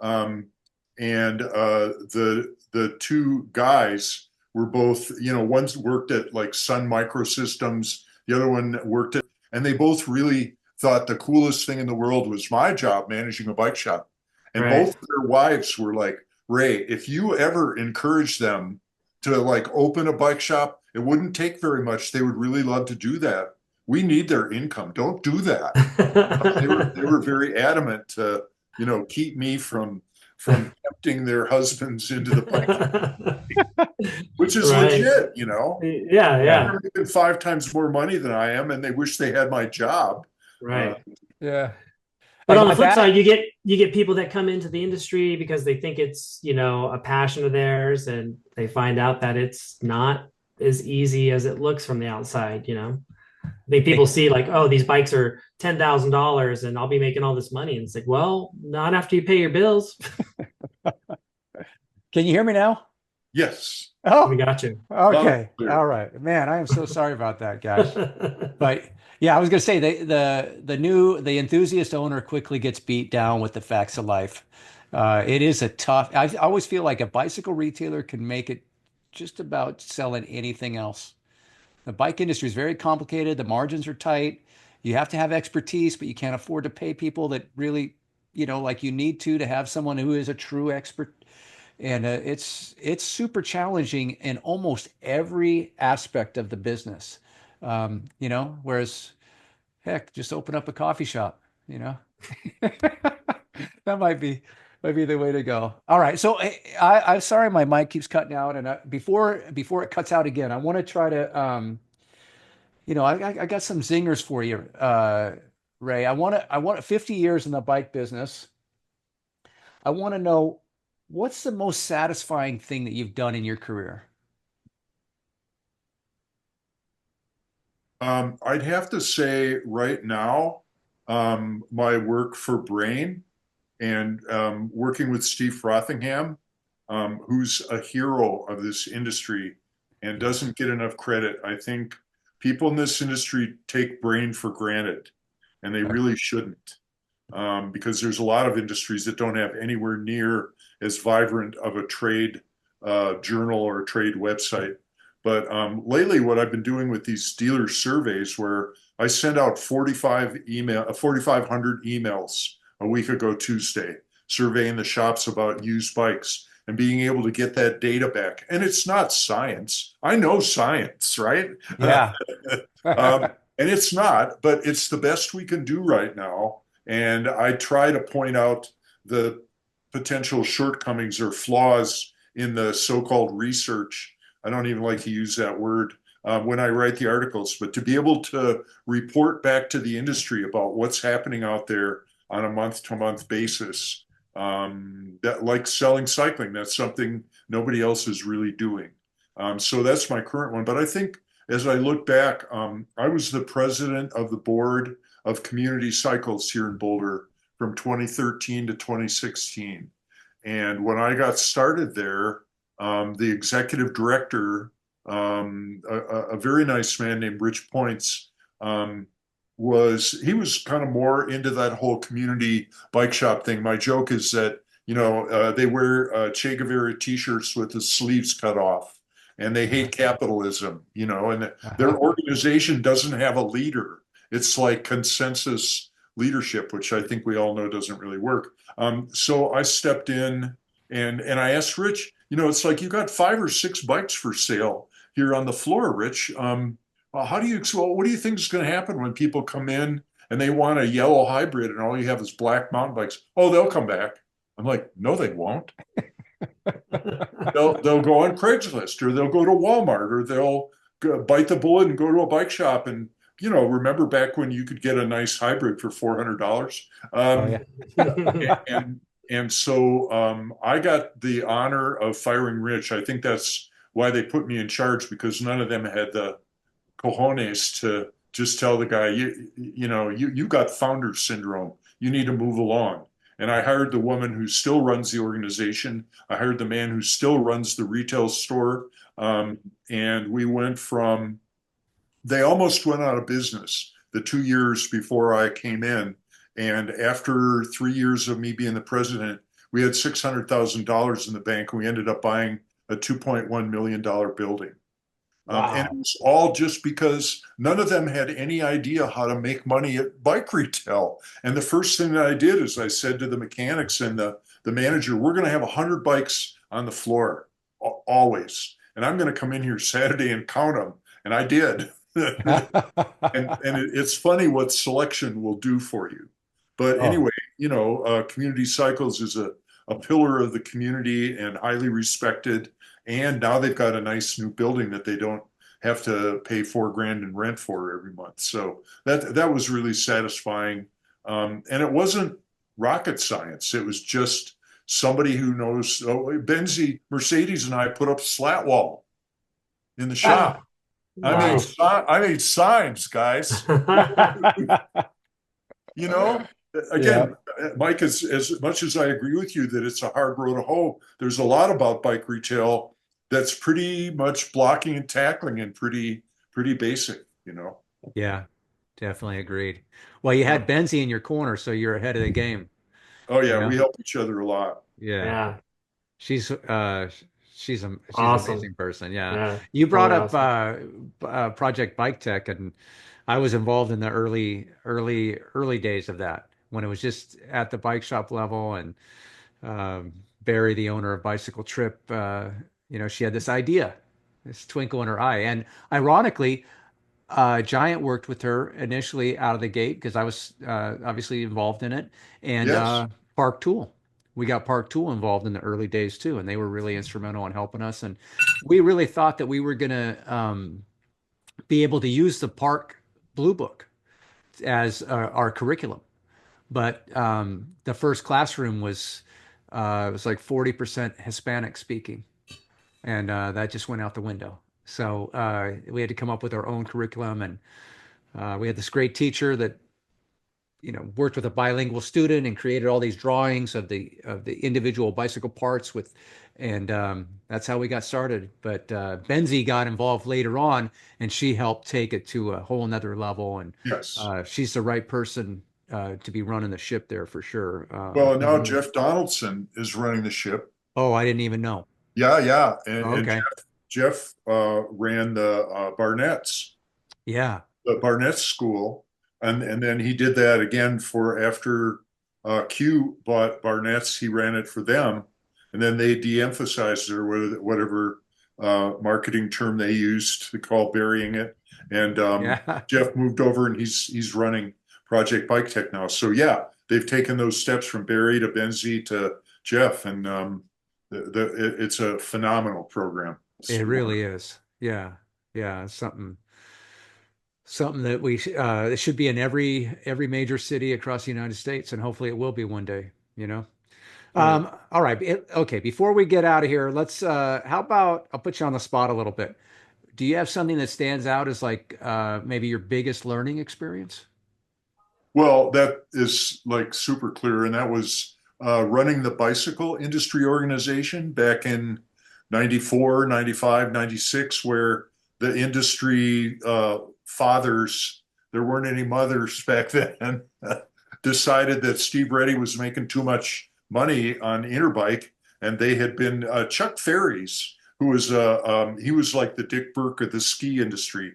Speaker 5: Um, and the 2 guys were both, one worked at like Sun Microsystems, the other one worked at, and they both really thought the coolest thing in the world was my job managing a bike shop. And
Speaker 4: right.
Speaker 5: both their wives were like, Ray, if you ever encourage them to like open a bike shop, it wouldn't take very much. They would really love to do that. We need their income. Don't do that. They were very adamant to, keep me from tempting their husbands into the bike, which is
Speaker 4: Right.
Speaker 5: legit.
Speaker 4: Yeah,
Speaker 2: Yeah.
Speaker 4: yeah.
Speaker 5: They're making 5 times more money than I am, and they wish they had my job. Uh,
Speaker 4: Right.
Speaker 2: Yeah.
Speaker 4: But
Speaker 2: Like
Speaker 4: on the
Speaker 2: my
Speaker 4: flip
Speaker 2: back.
Speaker 4: side, you get people that come into the industry because they think it's, a passion of theirs, and they find out that it's not as easy as it looks from the outside. I think people see like, oh, these bikes are $10,000 and I'll be making all this money. And it's like, well, not after you pay your bills.
Speaker 2: Can you hear me now?
Speaker 5: yes.
Speaker 4: We
Speaker 2: Oh,
Speaker 4: got you.
Speaker 5: Loud and
Speaker 2: okay.
Speaker 5: clear.
Speaker 2: All right. Man, I am so sorry about that, guys. But yeah, I was gonna say the enthusiast owner quickly gets beat down with the facts of life. It is a tough. I always feel like a bicycle retailer can make it just about selling anything else. The bike industry is very complicated. The margins are tight. You have to have expertise, but you can't afford to pay people that really, like you need to have someone who is a true expert. And it's super challenging in almost every aspect of the business. Whereas heck, just open up a coffee shop, you know. That might be the way to go. All right. So I'm sorry my mic keeps cutting out, and before it cuts out again, I want to try to I got some zingers for you, Ray. I want 50 years in the bike business. I want to know what's the most satisfying thing that you've done in your career?
Speaker 5: I'd have to say right now, my work for Brain and working with Steve Frothingham, who's a hero of this industry and doesn't get enough credit. I think people in this industry take Brain for granted, and they really shouldn't, because there's a lot of industries that don't have anywhere near as vibrant of a trade journal or a trade website. But lately, what I've been doing with these dealer surveys, where I send out 4,500 emails a week ago Tuesday, surveying the shops about used bikes and being able to get that data back. And it's not science. I know science, right?
Speaker 2: Yeah.
Speaker 5: And it's not, but it's the best we can do right now. And I try to point out the potential shortcomings or flaws in the so-called research. I don't even like to use that word when I write the articles, but to be able to report back to the industry about what's happening out there on a month-to-month basis, that like selling cycling, that's something nobody else is really doing. So that's my current one. But I think as I look back, I was the president of the board of Community Cycles here in Boulder from 2013 to 2016. And when I got started there, the executive director, a very nice man named Rich Points, he was kind of more into that whole community bike shop thing. My joke is that, they wear Che Guevara t-shirts with the sleeves cut off, and they hate capitalism, and their organization doesn't have a leader. It's like consensus leadership, which I think we all know doesn't really work. So I stepped in and I asked Rich, it's like you got 5 or 6 bikes for sale here on the floor, Rich. What do you think is going to happen when people come in and they want a yellow hybrid and all you have is black mountain bikes? Oh, they'll come back. I'm like, no, they won't. They'll go on Craigslist, or they'll go to Walmart, or they'll bite the bullet and go to a bike shop. And remember back when you could get a nice hybrid for $400.
Speaker 2: Oh yeah.
Speaker 5: And so I got the honor of firing Rich. I think that's why they put me in charge, because none of them had the cojones to just tell the guy, you got founder syndrome. You need to move along. And I hired the woman who still runs the organization. I hired the man who still runs the retail store. And we went from, they almost went out of business the 2 years before I came in. And after 3 years of me being the president, we had $600,000 in the bank, and we ended up buying a $2.1 million building. And it
Speaker 2: Wow.
Speaker 5: was all just because none of them had any idea how to make money at bike retail. And the first thing that I did is I said to the mechanics and the the manager, we're going to have 100 bikes on the floor always. And I'm going to come in here Saturday and count them. And I did. It's funny what selection will do for you. But
Speaker 2: Oh,
Speaker 5: anyway, Community Cycles is a pillar of the community and highly respected. And now they've got a nice new building that they don't have to pay $4,000 in rent for every month. So that was really satisfying. And it wasn't rocket science. It was just somebody who knows. Oh, Benzie, Mercedes, and I put up slat wall in the shop.
Speaker 4: Wow.
Speaker 5: I made signs, guys. You know,
Speaker 2: yeah,
Speaker 5: again, Mike, as much as I agree with you that it's a hard road to hoe, there's a lot about bike retail that's pretty much blocking and tackling and pretty basic,
Speaker 2: yeah, definitely agreed. Well, you
Speaker 5: Yeah.
Speaker 2: had Benzie in your corner, so you're ahead of the game,
Speaker 5: Oh
Speaker 2: you
Speaker 5: yeah,
Speaker 2: know?
Speaker 5: we help each other a lot.
Speaker 2: Yeah.
Speaker 4: Yeah.
Speaker 2: She's she's an
Speaker 4: Awesome.
Speaker 2: amazing person. Yeah.
Speaker 4: Yeah.
Speaker 2: You brought
Speaker 4: Totally
Speaker 2: up
Speaker 4: awesome.
Speaker 2: Project Bike Tech, and I was involved in the early days of that when it was just at the bike shop level. And Barry, the owner of Bicycle Trip, she had this idea, this twinkle in her eye. And ironically, Giant worked with her initially out of the gate because I was obviously involved in it, and
Speaker 5: Yes.
Speaker 2: Park Tool. We got Park Tool involved in the early days too, and they were really instrumental in helping us. And we really thought that we were going to be able to use the Park Blue Book as our curriculum. But the first classroom was like 40% Hispanic speaking, and that just went out the window. So we had to come up with our own curriculum, and we had this great teacher that worked with a bilingual student and created all these drawings of the individual bicycle parts and that's how we got started. But Benzie got involved later on, and she helped take it to a whole nother level. And
Speaker 5: Yes.
Speaker 2: she's the right person to be running the ship there for sure.
Speaker 5: Well, and now Jeff Donaldson is running the ship.
Speaker 2: Oh, I didn't even know.
Speaker 5: Yeah, yeah. And
Speaker 2: Okay.
Speaker 5: Jeff ran the Barnett's.
Speaker 2: Yeah.
Speaker 5: The Barnett School, and then he did that again for after Q bought Barnett's, he ran it for them, and then they de-emphasized it or whatever marketing term they used to call burying it. And
Speaker 2: Yeah.
Speaker 5: Jeff moved over and he's running Project Bike Tech now. So yeah, they've taken those steps from Barry to Benzie to Jeff, and it's a phenomenal program.
Speaker 2: It really is. Yeah. Yeah. It's something that it should be in every major city across the United States, and hopefully it will be one day, you know.
Speaker 5: Yeah.
Speaker 2: All right. Okay. Before we get out of here, let's how about I'll put you on the spot a little bit. Do you have something that stands out as like maybe your biggest learning experience?
Speaker 5: Well, that is like super clear. And that was running the bicycle industry organization back in 94, 95, 96, where the industry fathers, there weren't any mothers back then, decided that Steve Reddy was making too much money on Interbike. And they had been Chuck Ferries, who was he was like the Dick Burke of the ski industry.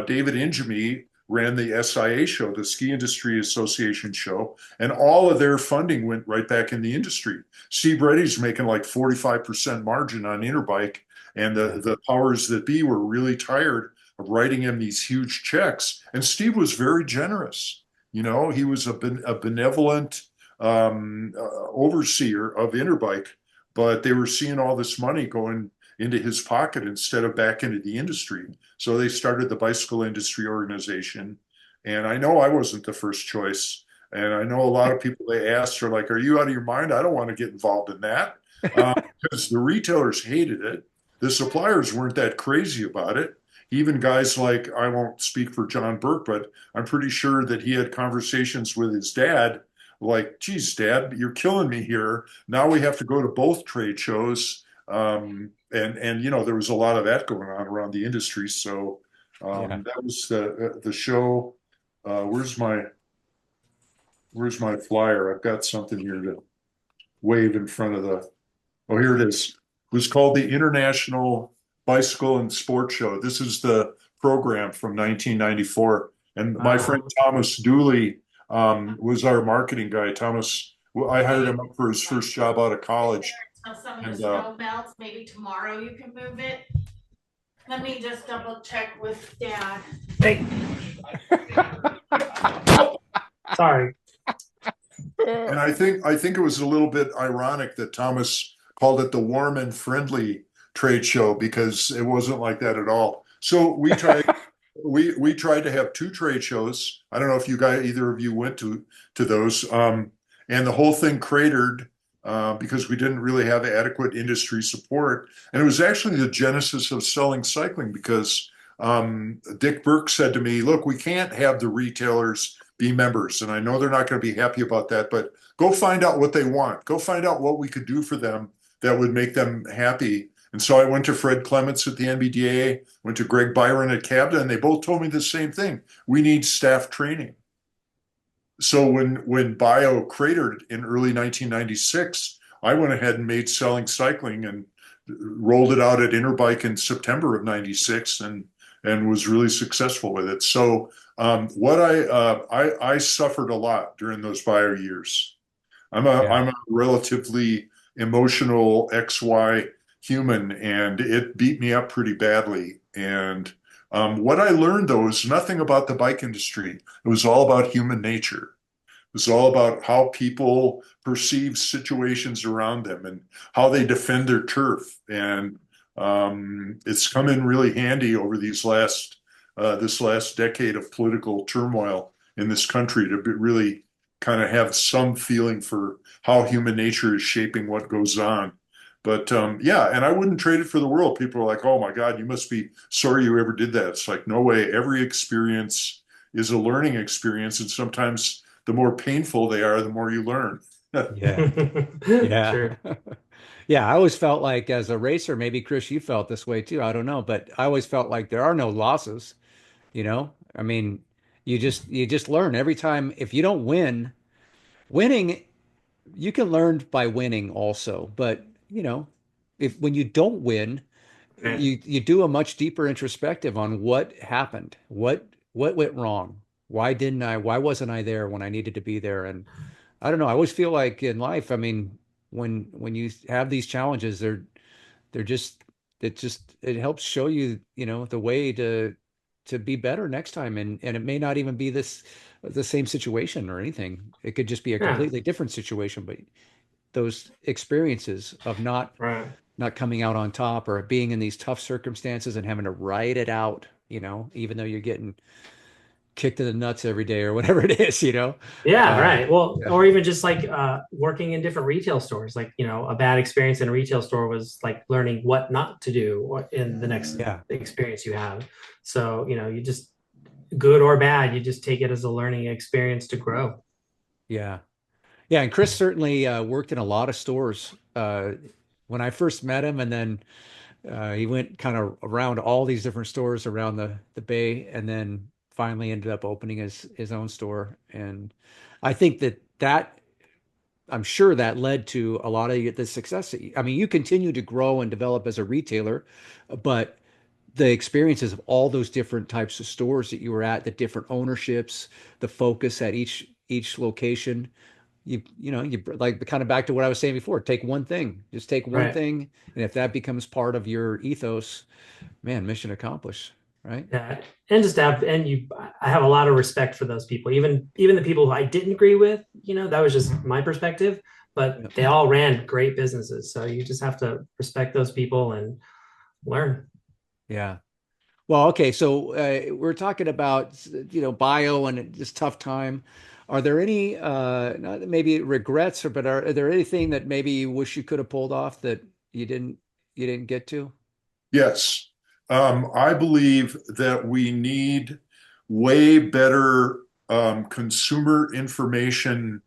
Speaker 5: David Ingemy ran the SIA show, the Ski Industry Association show, and all of their funding went right back in the industry. Steve Reddy's making like 45% margin on Interbike, and the powers that be were really tired of writing him these huge checks. And Steve was very generous. He was a benevolent overseer of Interbike, but they were seeing all this money going into his pocket instead of back into the industry. So they started the Bicycle Industry Organization. And I know I wasn't the first choice. And I know a lot of people they asked are like, are you out of your mind? I don't want to get involved in that. Because the retailers hated it. The suppliers weren't that crazy about it. Even guys like, I won't speak for John Burke, but I'm pretty sure that he had conversations with his dad, like, geez, Dad, you're killing me here. Now we have to go to both trade shows. And there was a lot of that going on around the industry. So
Speaker 2: Yeah.
Speaker 5: that was the show. Where's my flyer? I've got something here to wave in front of the. Oh, here it is. It was called the International Bicycle and Sport Show. This is the program from 1994. And my friend Thomas Dooley was our marketing guy. Thomas Well, I hired him up for his first job out of college,
Speaker 1: Until some of the
Speaker 5: and
Speaker 1: snow melts, maybe tomorrow you can move it. Let me just double check with Dad.
Speaker 4: Hey, sorry.
Speaker 5: I think it was a little bit ironic that Thomas called it the warm and friendly trade show because it wasn't like that at all. So we tried to have two trade shows. I don't know if you guys either of you went to those, and the whole thing cratered because we didn't really have adequate industry support. And it was actually the genesis of selling cycling because Dick Burke said to me, "Look, we can't have the retailers be members, and I know they're not going to be happy about that, but go find out what they want. Go find out what we could do for them that would make them happy." And so I went to Fred Clements at the NBDA, went to Greg Byron at CABDA, and they both told me the same thing. We need staff training. So when Bio cratered in early 1996, I went ahead and made selling cycling and rolled it out at Interbike in September of 96 and was really successful with it. So what I suffered a lot during those Bio years.
Speaker 2: Yeah.
Speaker 5: I'm a relatively emotional XY human, and it beat me up pretty badly. And what I learned though is nothing about the bike industry. It was all about human nature. It was all about how people perceive situations around them and how they defend their turf. And it's come in really handy over this last decade of political turmoil in this country to really kind of have some feeling for how human nature is shaping what goes on. But yeah, and I wouldn't trade it for the world. People are like, "Oh my God, you must be sorry you ever did that." It's like, no way. Every experience is a learning experience, and sometimes the more painful they are, the more you learn.
Speaker 2: Yeah. Yeah.
Speaker 4: Sure.
Speaker 2: Yeah. I always felt like as a racer, maybe Chris, you felt this way too. I don't know, but I always felt like there are no losses, you know? I mean, you just learn every time. If you don't win, winning, you can learn by winning also. But, if when you don't win,
Speaker 4: Right.
Speaker 2: you do a much deeper introspective on what happened, what went wrong, why wasn't I there when I needed to be there? And I don't know. I always feel like in life, I mean, when you have these challenges, they're just it helps show you, the way to be better next time. And it may not even be the same situation or anything. It could just be a
Speaker 4: Yeah.
Speaker 2: completely different situation, but those experiences of
Speaker 4: Right.
Speaker 2: not coming out on top or being in these tough circumstances and having to ride it out, even though you're getting kicked in the nuts every day or whatever it is,
Speaker 4: Yeah,
Speaker 2: uh,
Speaker 4: right. Well,
Speaker 2: yeah,
Speaker 4: or even just like working in different retail stores. Like, a bad experience in a retail store was like learning what not to do in the next
Speaker 2: yeah,
Speaker 4: experience you have. So, you just good or bad, you just take it as a learning experience to grow.
Speaker 2: yeah. Yeah, and Chris certainly worked in a lot of stores when I first met him, and then he went kind of around all these different stores around the Bay, and then finally ended up opening his own store. And I think that I'm sure that led to a lot of the success. I mean, you continue to grow and develop as a retailer, but the experiences of all those different types of stores that you were at, the different ownerships, the focus at each location, you like kind of back to what I was saying before, take one thing, just take one
Speaker 4: Right.
Speaker 2: thing. And if that becomes part of your ethos, man, mission accomplished, right?
Speaker 4: Yeah. And just have and you I have a lot of respect for those people. Even the people who I didn't agree with, that was just my perspective, but
Speaker 2: Yeah.
Speaker 4: they all ran great businesses. So you just have to respect those people and learn.
Speaker 2: Yeah. Well, okay. So we're talking about, bio and this tough time. Are there any, not maybe regrets, but are there anything that maybe you wish you could have pulled off that you didn't, you didn't get to?
Speaker 5: Yes. I believe that we need way better consumer information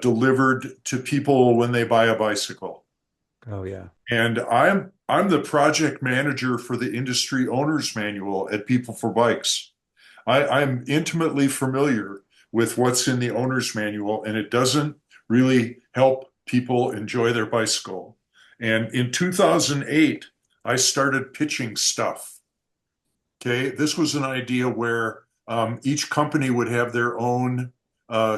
Speaker 5: delivered to people when they buy a bicycle.
Speaker 2: Oh, yeah.
Speaker 5: And I'm the project manager for the industry owners manual at People for Bikes. I'm intimately familiar with what's in the owner's manual, and it doesn't really help people enjoy their bicycle. And in 2008, I started pitching stuff. Okay, this was an idea where each company would have their own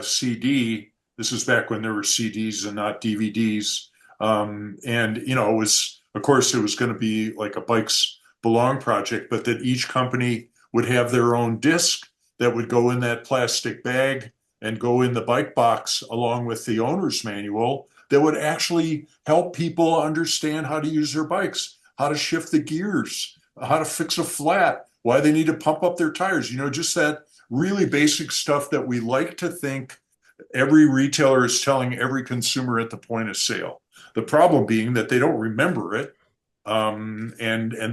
Speaker 5: CD This is back when there were CDs and not DVDs. And, you know, it was, of course, it was going to be like a Bikes Belong project, but that each company would have their own disc that would go in that plastic bag and go in the bike box along with the owner's manual that would actually help people understand how to use their bikes, how to shift the gears, how to fix a flat, why they need to pump up their tires, you know, just that really basic stuff that we like to think every retailer is telling every consumer at the point of sale. The problem being that they don't remember it, and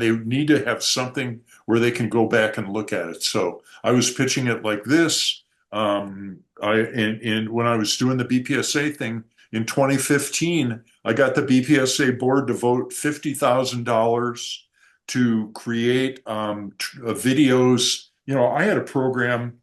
Speaker 5: they need to have something where they can go back and look at it. So I was pitching it like this. When I was doing the BPSA thing in 2015, I got the BPSA board to vote $50,000 to create videos. You know, I had a program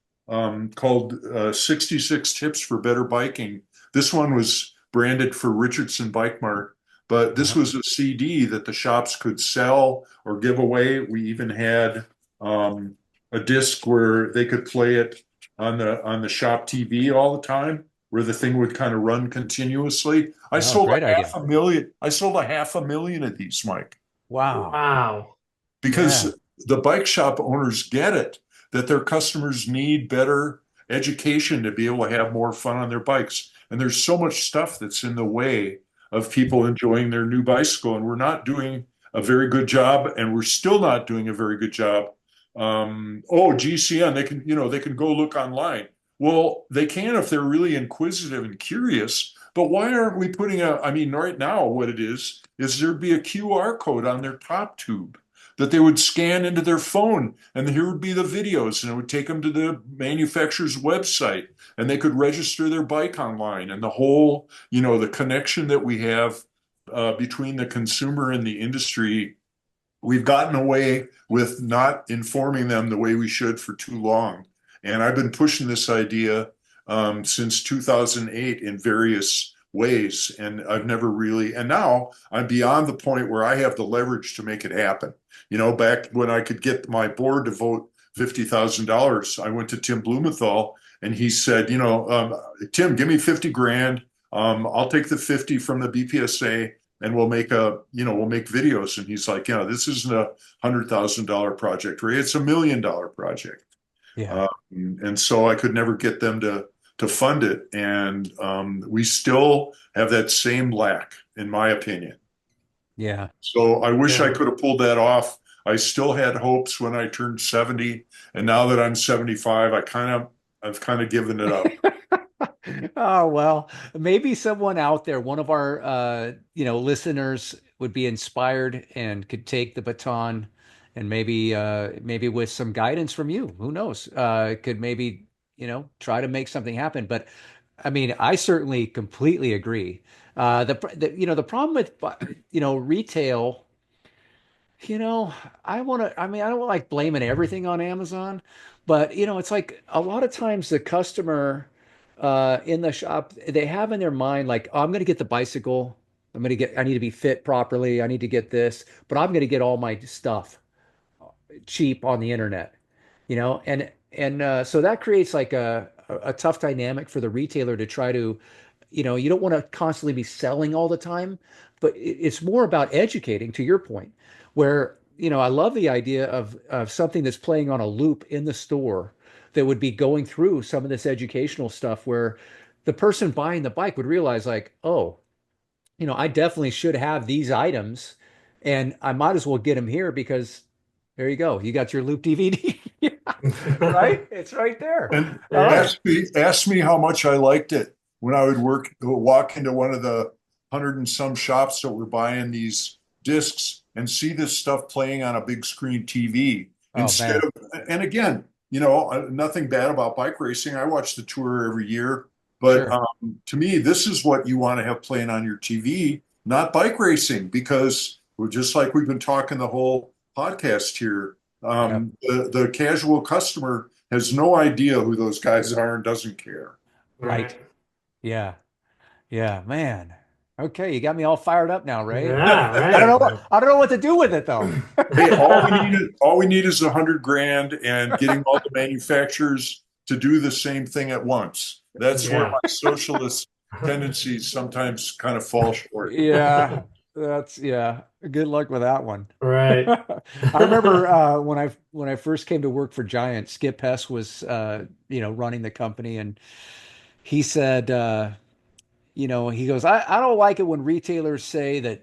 Speaker 5: called 66 Tips for Better Biking. This one was branded for Richardson Bike Mart, but this was a CD that the shops could sell or give away. We even had a disc where they could play it on the shop TV all the time, where the thing would kind of run continuously. I sold
Speaker 2: great idea.
Speaker 5: 500,000. I sold 500,000 of these, Mike,
Speaker 2: Wow.
Speaker 4: Wow.
Speaker 5: because the bike shop owners get it, that their customers need better education to be able to have more fun on their bikes. And there's so much stuff that's in the way of people enjoying their new bicycle. And we're not doing a very good job, and we're still not doing a very good job. GCN, they can go look online. Well, they can if they're really inquisitive and curious, but why aren't we putting right now what it is there'd be a QR code on their top tube that they would scan into their phone, and here would be the videos, and it would take them to the manufacturer's website, and they could register their bike online, and the whole, the connection that we have between the consumer and the industry. We've gotten away with not informing them the way we should for too long. And I've been pushing this idea since 2008 in various ways. And I've never really, and now I'm beyond the point where I have the leverage to make it happen. Back when I could get my board to vote $50,000, I went to Tim Blumenthal and he said, Tim, give me 50 grand. I'll take the 50 from the BPSA and we'll make videos. And he's like, this isn't $100,000 project, Ray. It's $1 million project.
Speaker 2: Yeah.
Speaker 5: And so I could never get them to fund it. And we still have that same lack, in my opinion.
Speaker 2: Yeah.
Speaker 5: So I wish I could have pulled that off. I still had hopes when I turned 70. And now that I'm 75, I've kind of given it up.
Speaker 2: Oh, well, maybe someone out there, one of our, listeners would be inspired and could take the baton and maybe with some guidance from you, who knows, could maybe, try to make something happen. But I mean, I certainly completely agree. The problem with, retail, I don't like blaming everything on Amazon, but it's like a lot of times the customer in the shop, they have in their mind, like, oh, I'm going to get the bicycle. I need to be fit properly. I need to get this, but I'm going to get all my stuff cheap on the internet, and so that creates like a tough dynamic for the retailer to try to, you don't want to constantly be selling all the time, but it's more about educating, to your point, where, I love the idea of something that's playing on a loop in the store that would be going through some of this educational stuff where the person buying the bike would realize, like, oh, I definitely should have these items and I might as well get them here because there you go. You got your loop DVD, right? It's right there.
Speaker 5: And
Speaker 2: Oh,
Speaker 5: ask me how much I liked it when I would walk into one of the 100 and some shops that were buying these discs and see this stuff playing on a big screen TV instead
Speaker 2: man.
Speaker 5: of, and again, nothing bad about bike racing. I watch the Tour every year, but
Speaker 2: Sure.
Speaker 5: to me, this is what you want to have playing on your TV, not bike racing, because we're just like we've been talking the whole podcast here. The casual customer has no idea who those guys are and doesn't care.
Speaker 2: Right. Yeah. Yeah, man. Okay, you got me all fired up now, Ray.
Speaker 4: Yeah, right.
Speaker 2: I don't know what to do with it though.
Speaker 5: Hey, all we need is 100 grand and getting all the manufacturers to do the same thing at once. That's where my socialist tendencies sometimes kind of fall short.
Speaker 2: Yeah, yeah. Good luck with that one.
Speaker 4: Right.
Speaker 2: I remember when I first came to work for Giant, Skip Hess was running the company, and he said he goes, I don't like it when retailers say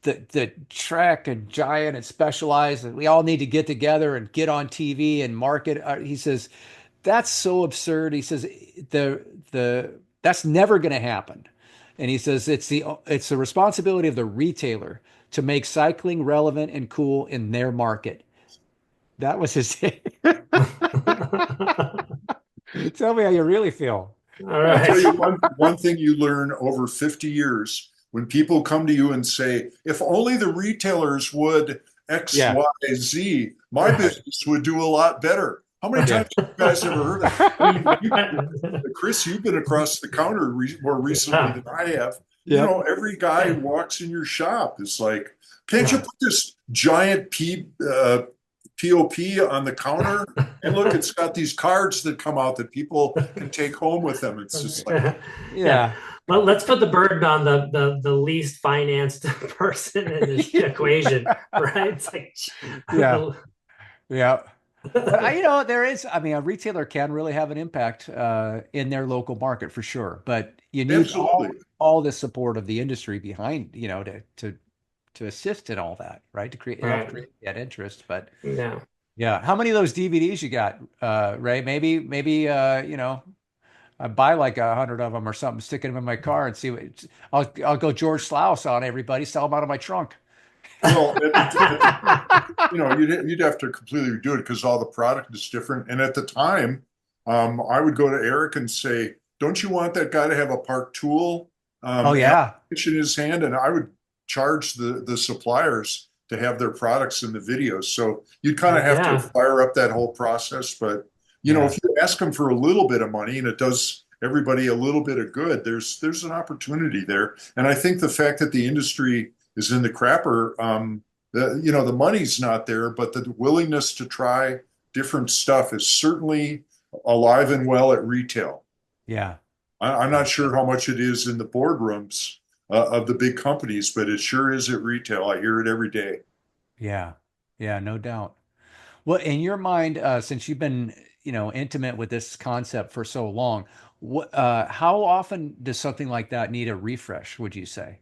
Speaker 2: that Trek and Giant and Specialized, and we all need to get together and get on TV and market. He says that's so absurd. He says the that's never going to happen. And he says it's the responsibility of the retailer to make cycling relevant and cool in their market. That was his take. Tell me how you really feel.
Speaker 4: All
Speaker 5: I'll tell you
Speaker 4: right.
Speaker 5: one thing you learn over 50 years when people come to you and say, if only the retailers would X,
Speaker 2: Yeah.
Speaker 5: Y, Z, my
Speaker 4: Right.
Speaker 5: business would do a lot better. How many
Speaker 2: Yeah.
Speaker 5: times have you guys ever heard that? I mean, Chris, you've been across the counter more recently than I have. You
Speaker 2: Yep.
Speaker 5: know, every guy who walks in your shop is like, can't you put this giant POP on the counter? And look, it's got these cards that come out that people can take home with them. It's just like,
Speaker 2: Yeah.
Speaker 4: Well, let's put the burden on the least financed person in this equation, right? It's like,
Speaker 2: Yeah. Yeah. But I mean, a retailer can really have an impact in their local market for sure. But you need
Speaker 5: absolutely.
Speaker 2: all the support of the industry behind, to assist in all that, right? To help
Speaker 4: Right.
Speaker 2: create that interest. But
Speaker 4: Yeah.
Speaker 2: yeah, how many of those DVDs you got, Ray? Maybe I buy like 100 of them or something, sticking them in my car and see what I'll go George Slouse on everybody, sell them out of my trunk.
Speaker 5: Well, you'd have to completely do it because all the product is different. And at the time, I would go to Eric and say, "Don't you want that guy to have a park tool
Speaker 2: Oh yeah.
Speaker 5: in his hand?" And I would charge the suppliers to have their products in the videos. So you'd kind of have
Speaker 4: Yeah.
Speaker 5: to fire up that whole process. But
Speaker 2: Yeah.
Speaker 5: if you ask them for a little bit of money and it does everybody a little bit of good, there's an opportunity there. And I think the fact that the industry is in the crapper, the money's not there, but the willingness to try different stuff is certainly alive and well at retail.
Speaker 2: Yeah.
Speaker 5: I'm not sure how much it is in the boardrooms of the big companies, but it sure is at retail. I hear it every day.
Speaker 2: Yeah. Yeah, no doubt. Well, in your mind, since you've been, intimate with this concept for so long, how often does something like that need a refresh, would you say?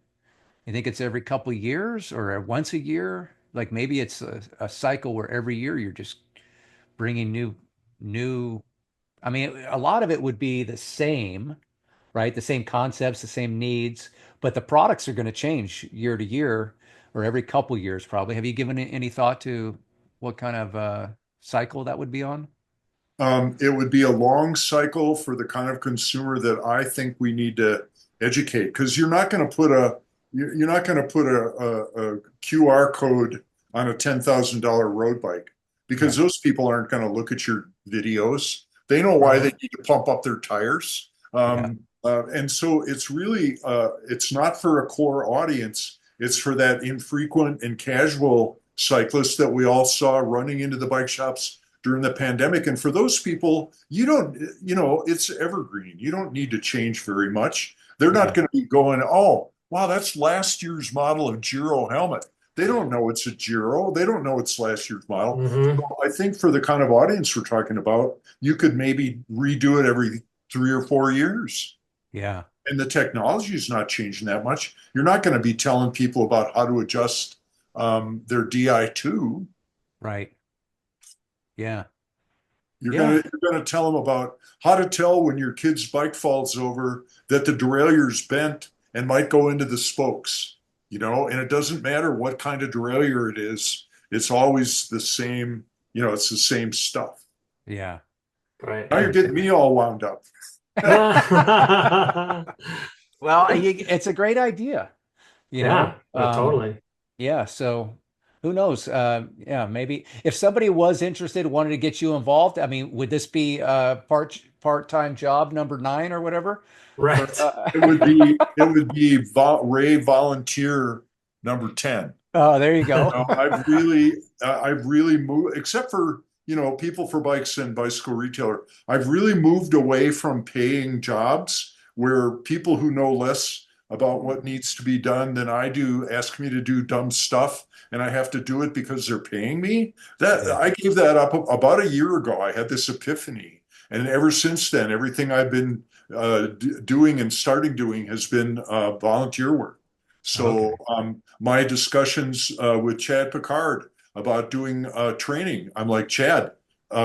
Speaker 2: You think it's every couple of years or once a year? Like maybe it's a cycle where every year you're just bringing new. I mean, a lot of it would be the same, right? The same concepts, the same needs, but the products are going to change year to year or every couple years, probably. Have you given any thought to what kind of cycle that would be on?
Speaker 5: It would be a long cycle for the kind of consumer that I think we need to educate because you're not going to put a QR code on a $10,000 road bike because those people aren't going to look at your videos. They know why they need to pump up their tires. And so it's really, it's not for a core audience. It's for that infrequent and casual cyclist that we all saw running into the bike shops during the pandemic. And for those people, it's evergreen. You don't need to change very much. They're not going to be going, oh, wow, that's last year's model of Giro helmet. They don't know it's a Giro. They don't know it's last year's model.
Speaker 4: Mm-hmm.
Speaker 5: So I think for the kind of audience we're talking about, you could maybe redo it every 3 or 4 years.
Speaker 2: Yeah.
Speaker 5: And the technology is not changing that much. You're not going to be telling people about how to adjust their Di2.
Speaker 2: Right. Yeah.
Speaker 5: You're
Speaker 2: Yeah.
Speaker 5: gonna tell them about how to tell when your kid's bike falls over that the derailleur's bent and might go into the spokes, and it doesn't matter what kind of derailleur it is. It's always the same, it's the same stuff.
Speaker 2: Yeah.
Speaker 4: Right.
Speaker 5: Now you're getting me all wound up.
Speaker 2: Well, it's a great idea,
Speaker 4: Yeah, totally.
Speaker 2: Yeah. So who knows? Yeah, maybe if somebody was interested, wanted to get you involved, I mean, would this be part-time job number 9 or whatever?
Speaker 4: Right.
Speaker 5: It would be Ray volunteer number 10.
Speaker 2: Oh, there you go.
Speaker 5: I've really moved, except for, People for Bikes and Bicycle Retailer. I've really moved away from paying jobs where people who know less about what needs to be done than I do ask me to do dumb stuff, and I have to do it because they're paying me. That I gave that up about a year ago. I had this epiphany, and ever since then, everything I've been doing and starting doing has been volunteer work. So my discussions with Chad Picard about doing training, I'm like, Chad,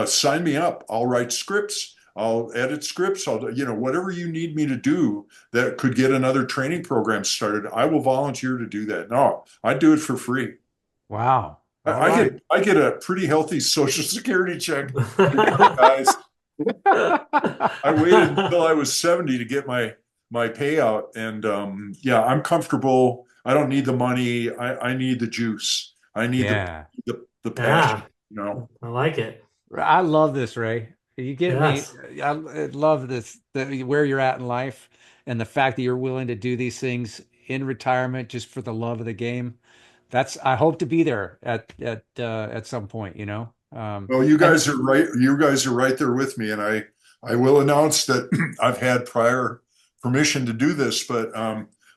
Speaker 5: sign me up. I'll write scripts. I'll edit scripts. I'll, whatever you need me to do that could get another training program started, I will volunteer to do that. No, I do it for free.
Speaker 2: Wow.
Speaker 5: I get a pretty healthy Social Security check, guys. I waited until I was 70 to get my payout, and yeah, I'm comfortable. I don't need the money. I need the juice. I need the passion.
Speaker 4: I like it.
Speaker 2: I love this, Ray. You get me.
Speaker 4: Yes.
Speaker 2: I love this, where you're at in life, and the fact that you're willing to do these things in retirement just for the love of the game. I hope to be there at some point,
Speaker 5: Well, you guys are right. You guys are right there with me, and I will announce that I've had prior permission to do this. But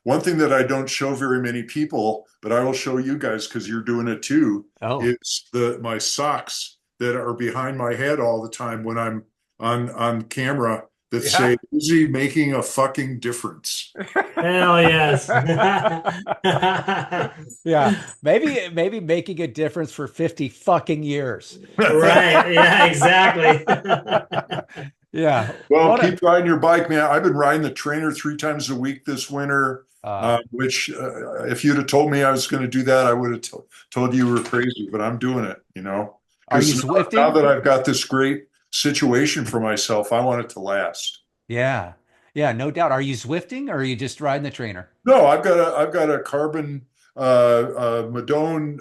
Speaker 5: one thing that I don't show very many people, but I will show you guys because you're doing it too, is my socks that are behind my head all the time when I'm on camera that say, "Is he making a fucking difference?"
Speaker 4: Hell yes.
Speaker 2: Yeah, maybe making a difference for 50 fucking years.
Speaker 4: Right. Yeah, exactly.
Speaker 2: Yeah.
Speaker 5: Well, keep riding your bike, man. I've been riding the trainer 3 times a week this winter, which if you'd have told me I was going to do that, I would have told you were crazy, but I'm doing it,
Speaker 2: Are you Zwifting?
Speaker 5: Now that I've got this great situation for myself, I want it to last.
Speaker 2: Yeah. Yeah, no doubt. Are you Zwifting or are you just riding the trainer?
Speaker 5: No, I've got a carbon Madone.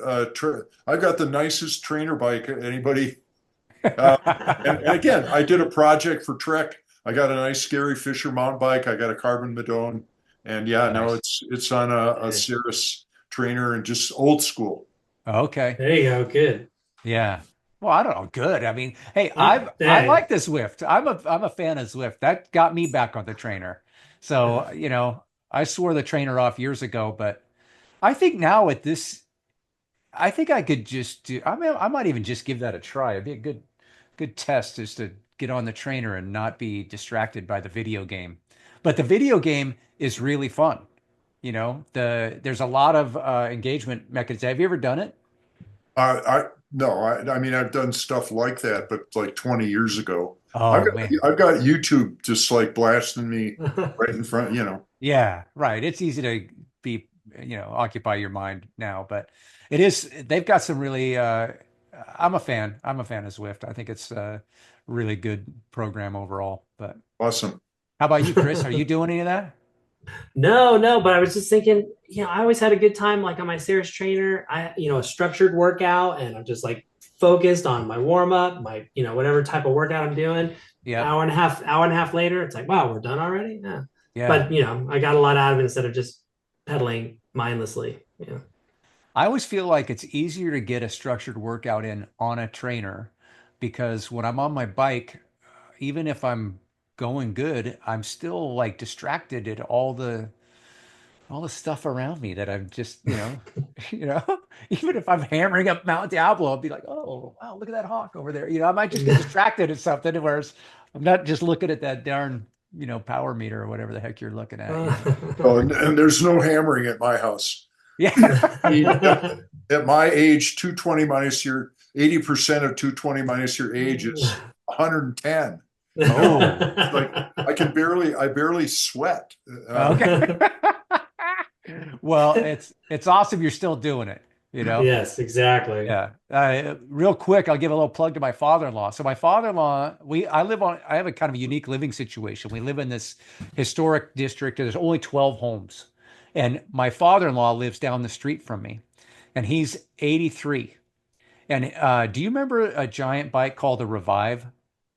Speaker 5: I've got the nicest trainer bike anybody. And again, I did a project for Trek. I got a nice Scary Fisher mountain bike. I got a carbon Madone, and now it's on a Cirrus trainer and just old school.
Speaker 2: Okay.
Speaker 4: There you go. Good.
Speaker 2: Yeah. Well, I don't know. Good. I mean, hey, I like the Zwift. I'm a fan of Zwift. That got me back on the trainer. So, I swore the trainer off years ago, but I think now at this, I think I could just do, I might even just give that a try. It'd be a good test just to get on the trainer and not be distracted by the video game. But the video game is really fun. There's a lot of engagement mechanisms. Have you ever done it?
Speaker 5: No, I mean, I've done stuff like that, but like 20 years ago.
Speaker 2: Oh, man.
Speaker 5: I've got YouTube just like blasting me right in front,
Speaker 2: Yeah, right. It's easy to be, occupy your mind now, but they've got some really, I'm a fan of Zwift. I think it's a really good program overall, but
Speaker 5: awesome.
Speaker 2: How about you, Chris? Are you doing any of that?
Speaker 4: No, but I was just thinking, I always had a good time, like on my Cirrus trainer, a structured workout, and I'm just like focused on my warm up, my, whatever type of workout I'm doing.
Speaker 2: Yeah.
Speaker 4: Hour and a half later, it's like, wow, we're done already.
Speaker 2: Yeah.
Speaker 4: But, I got a lot out of it instead of just pedaling mindlessly. Yeah.
Speaker 2: I always feel like it's easier to get a structured workout in on a trainer because when I'm on my bike, even if I'm going good, I'm still like distracted at all the stuff around me that I'm just, even if I'm hammering up Mount Diablo, I'll be like, oh, wow, look at that hawk over there. I might just get distracted at something, whereas I'm not just looking at that darn, power meter or whatever the heck you're looking at.
Speaker 5: Oh, and there's no hammering at my house.
Speaker 2: Yeah.
Speaker 5: At my age, 220 minus your 80% of 220 minus your age is 110.
Speaker 2: Oh,
Speaker 5: like I barely sweat.
Speaker 2: Okay. Well, it's awesome you're still doing it,
Speaker 4: Yes, exactly.
Speaker 2: Yeah. Real quick, I'll give a little plug to my father-in-law. So my father-in-law, I have a kind of unique living situation. We live in this historic district. There's only 12 homes. And my father-in-law lives down the street from me, and he's 83. And do you remember a giant bike called the Revive?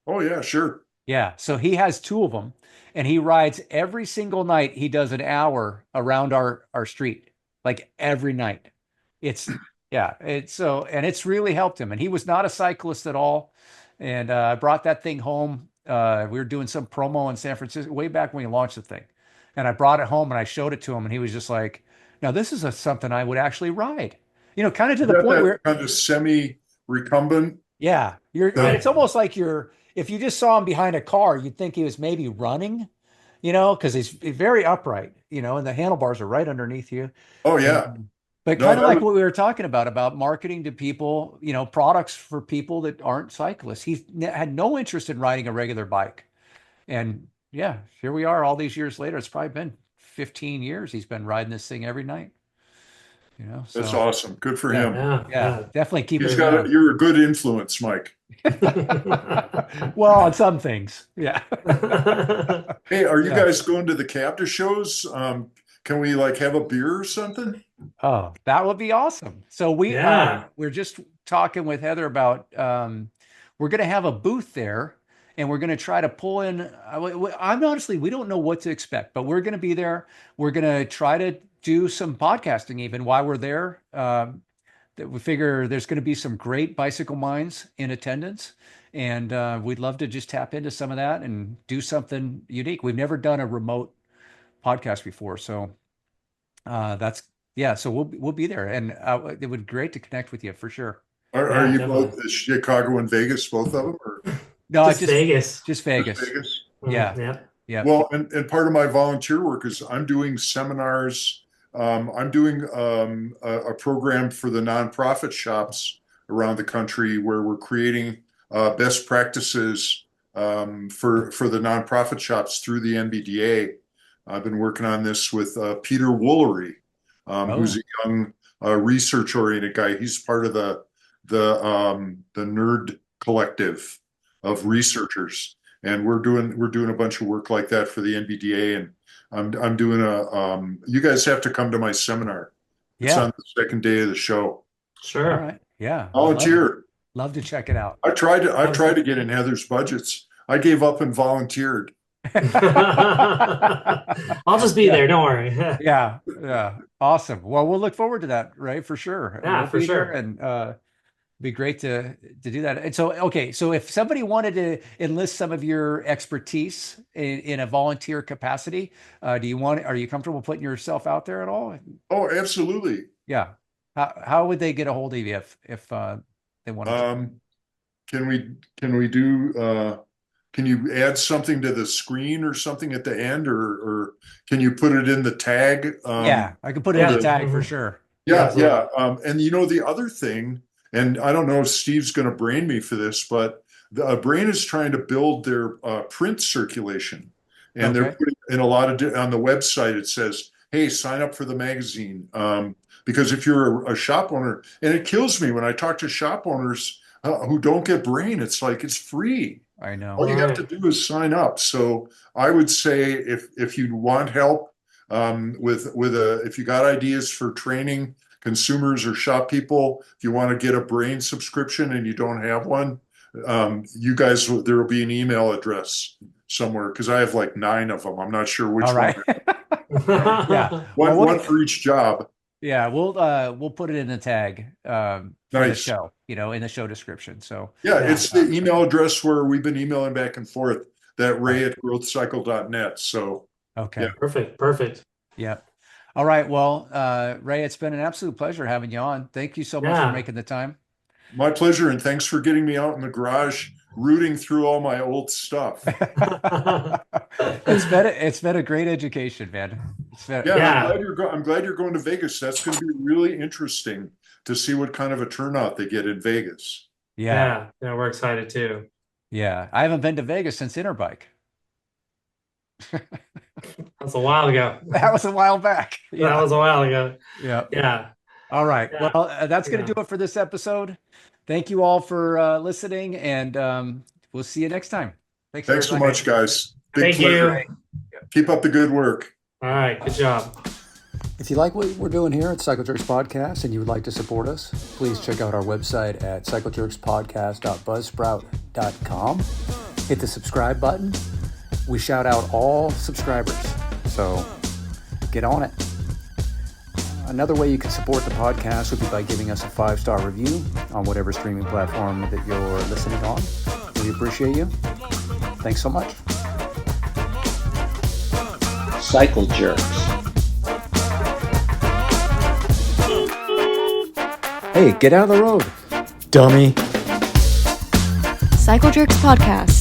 Speaker 5: Oh, yeah, sure.
Speaker 2: Yeah. So he has 2 of them, and he rides every single night. He does an hour around our street, like every night. It's really helped him. And he was not a cyclist at all. And I brought that thing home We were doing some promo in San Francisco way back when we launched the thing, and I brought it home and I showed it to him, and he was just like, "Now this is something I would actually ride." Kind of to
Speaker 5: Is
Speaker 2: the
Speaker 5: that
Speaker 2: point
Speaker 5: that
Speaker 2: where,
Speaker 5: kind of semi-recumbent?
Speaker 2: yeah,
Speaker 5: Right.
Speaker 2: it's almost like if you just saw him behind a car, you'd think he was maybe running, because he's very upright, and the handlebars are right underneath you.
Speaker 5: Oh yeah.
Speaker 2: And, but
Speaker 5: No,
Speaker 2: kind of
Speaker 5: that
Speaker 2: like
Speaker 5: was
Speaker 2: what we were talking about marketing to people, products for people that aren't cyclists. He had no interest in riding a regular bike. And yeah, here we are all these years later. It's probably been 15 years. He's been riding this thing every night,
Speaker 5: that's
Speaker 2: so
Speaker 5: awesome. Good for
Speaker 2: yeah,
Speaker 5: him.
Speaker 4: Yeah,
Speaker 2: yeah,
Speaker 4: yeah.
Speaker 2: definitely keep
Speaker 5: He's
Speaker 2: it
Speaker 5: got
Speaker 2: around.
Speaker 5: you're a good influence, Mike.
Speaker 2: Well, on some things. Yeah.
Speaker 5: Hey, are you
Speaker 2: Yeah.
Speaker 5: guys going to the Capta shows? Can we like have a beer or something?
Speaker 2: Oh, that would be awesome. So
Speaker 4: Yeah.
Speaker 2: we're just talking with Heather about we're going to have a booth there, and we're going to try to pull in. I'm honestly, we don't know what to expect, but we're going to be there. We're going to try to do some podcasting even while we're there. That we figure there's going to be some great bicycle minds in attendance, and we'd love to just tap into some of that and do something unique. We've never done a remote podcast before, so that's yeah. So we'll be there, and it would be great to connect with you for sure.
Speaker 5: Are
Speaker 4: Yeah,
Speaker 5: you
Speaker 4: definitely.
Speaker 5: both Chicago and Vegas, both of them, or
Speaker 2: No,
Speaker 4: Just Vegas.
Speaker 2: just
Speaker 5: just
Speaker 2: Vegas.
Speaker 5: Vegas?
Speaker 2: Yeah,
Speaker 4: Yeah.
Speaker 2: yeah.
Speaker 5: Well, and part of my volunteer work is I'm doing seminars. I'm doing a program for the nonprofit shops around the country where we're creating best practices for the nonprofit shops through the NBDA. I've been working on this with Peter Woolery, who's
Speaker 2: Oh,
Speaker 5: a young research-oriented guy. He's part of the Nerd Collective of researchers, and we're doing a bunch of work like that for the NBDA. And I'm doing you guys have to come to my seminar. It's
Speaker 2: yeah.
Speaker 5: on the second day of the show.
Speaker 2: All
Speaker 4: Sure.
Speaker 2: right. Yeah.
Speaker 5: Volunteer.
Speaker 2: Love to check it out.
Speaker 5: I tried to get in Heather's budgets. I gave up and volunteered.
Speaker 4: I'll just be
Speaker 2: Yeah.
Speaker 4: there. Don't worry.
Speaker 2: Yeah. Yeah. Awesome. Well, we'll look forward to that, right? For sure.
Speaker 4: Yeah,
Speaker 2: We'll
Speaker 4: for
Speaker 2: be there,
Speaker 4: sure.
Speaker 2: and be great to do that. And so, okay, so if somebody wanted to enlist some of your expertise in a volunteer capacity, are you comfortable putting yourself out there at all?
Speaker 5: Oh, absolutely.
Speaker 2: Yeah. How would they get a hold of you if they wanted to?
Speaker 5: Can you add something to the screen or something at the end, or can you put it in the tag?
Speaker 2: Yeah, I can put it in
Speaker 4: Yeah.
Speaker 2: the tag for
Speaker 4: Mhm.
Speaker 2: sure.
Speaker 5: Yeah,
Speaker 4: Absolutely.
Speaker 5: yeah. And the other thing, and I don't know if Steve's going to brain me for this, but the Brain is trying to build their print circulation, and they're
Speaker 2: Okay.
Speaker 5: putting in a lot of on the website. It says, "Hey, sign up for the magazine," because if you're a shop owner, and it kills me when I talk to shop owners who don't get Brain, it's like it's free.
Speaker 2: I know.
Speaker 5: All you have
Speaker 4: Right.
Speaker 5: to do is sign up. So I would say if you want help if you got ideas for training consumers or shop people, if you want to get a Brain subscription and you don't have one, you guys, there will be an email address somewhere because I have like 9 of them. I'm not sure which
Speaker 2: All right.
Speaker 5: one.
Speaker 2: Yeah.
Speaker 5: One,
Speaker 2: Well,
Speaker 5: one for each job.
Speaker 2: Yeah, we'll put it in the tag for the
Speaker 5: Nice.
Speaker 2: show, in the show description. So
Speaker 5: Yeah,
Speaker 4: Yeah.
Speaker 5: it's the email address where we've been emailing back and forth, that ray@growthcycle.net. So
Speaker 2: okay.
Speaker 5: Yeah.
Speaker 4: Perfect.
Speaker 2: Yeah. All right. Well, Ray, it's been an absolute pleasure having you on. Thank you so much for
Speaker 4: Yeah.
Speaker 2: making the time.
Speaker 5: my pleasure, and thanks for getting me out in the garage, rooting through all my old stuff.
Speaker 2: It's been a great education, man.
Speaker 5: Yeah,
Speaker 4: Yeah.
Speaker 5: I'm glad you're going to Vegas. That's going to be really interesting to see what kind of a turnout they get in Vegas.
Speaker 2: Yeah.
Speaker 4: Yeah, we're excited too.
Speaker 2: Yeah. I haven't been to Vegas since Interbike.
Speaker 4: That's a while ago.
Speaker 2: That was a while back.
Speaker 4: That
Speaker 2: Yeah.
Speaker 4: was a while ago.
Speaker 2: Yeah.
Speaker 4: Yeah.
Speaker 2: All right.
Speaker 4: Yeah.
Speaker 2: Well, that's going to
Speaker 4: Yeah.
Speaker 2: do it for this episode. Thank you all for listening, and we'll see you next time.
Speaker 5: Thanks so
Speaker 2: everybody.
Speaker 5: much, guys. Big
Speaker 4: Thank
Speaker 5: pleasure.
Speaker 4: you.
Speaker 5: Keep up the good work.
Speaker 4: All right. Good job.
Speaker 2: If you like what we're doing here at Cycle Jerks Podcast and you would like to support us, please check out our website at cyclejerkspodcast.buzzsprout.com. Hit the subscribe button. We shout out all subscribers, so get on it. Another way you can support the podcast would be by giving us a 5-star review on whatever streaming platform that you're listening on. We appreciate you. Thanks so much.
Speaker 3: Cycle jerks.
Speaker 6: Hey, get out of the road, dummy.
Speaker 7: Cycle Jerks Podcast.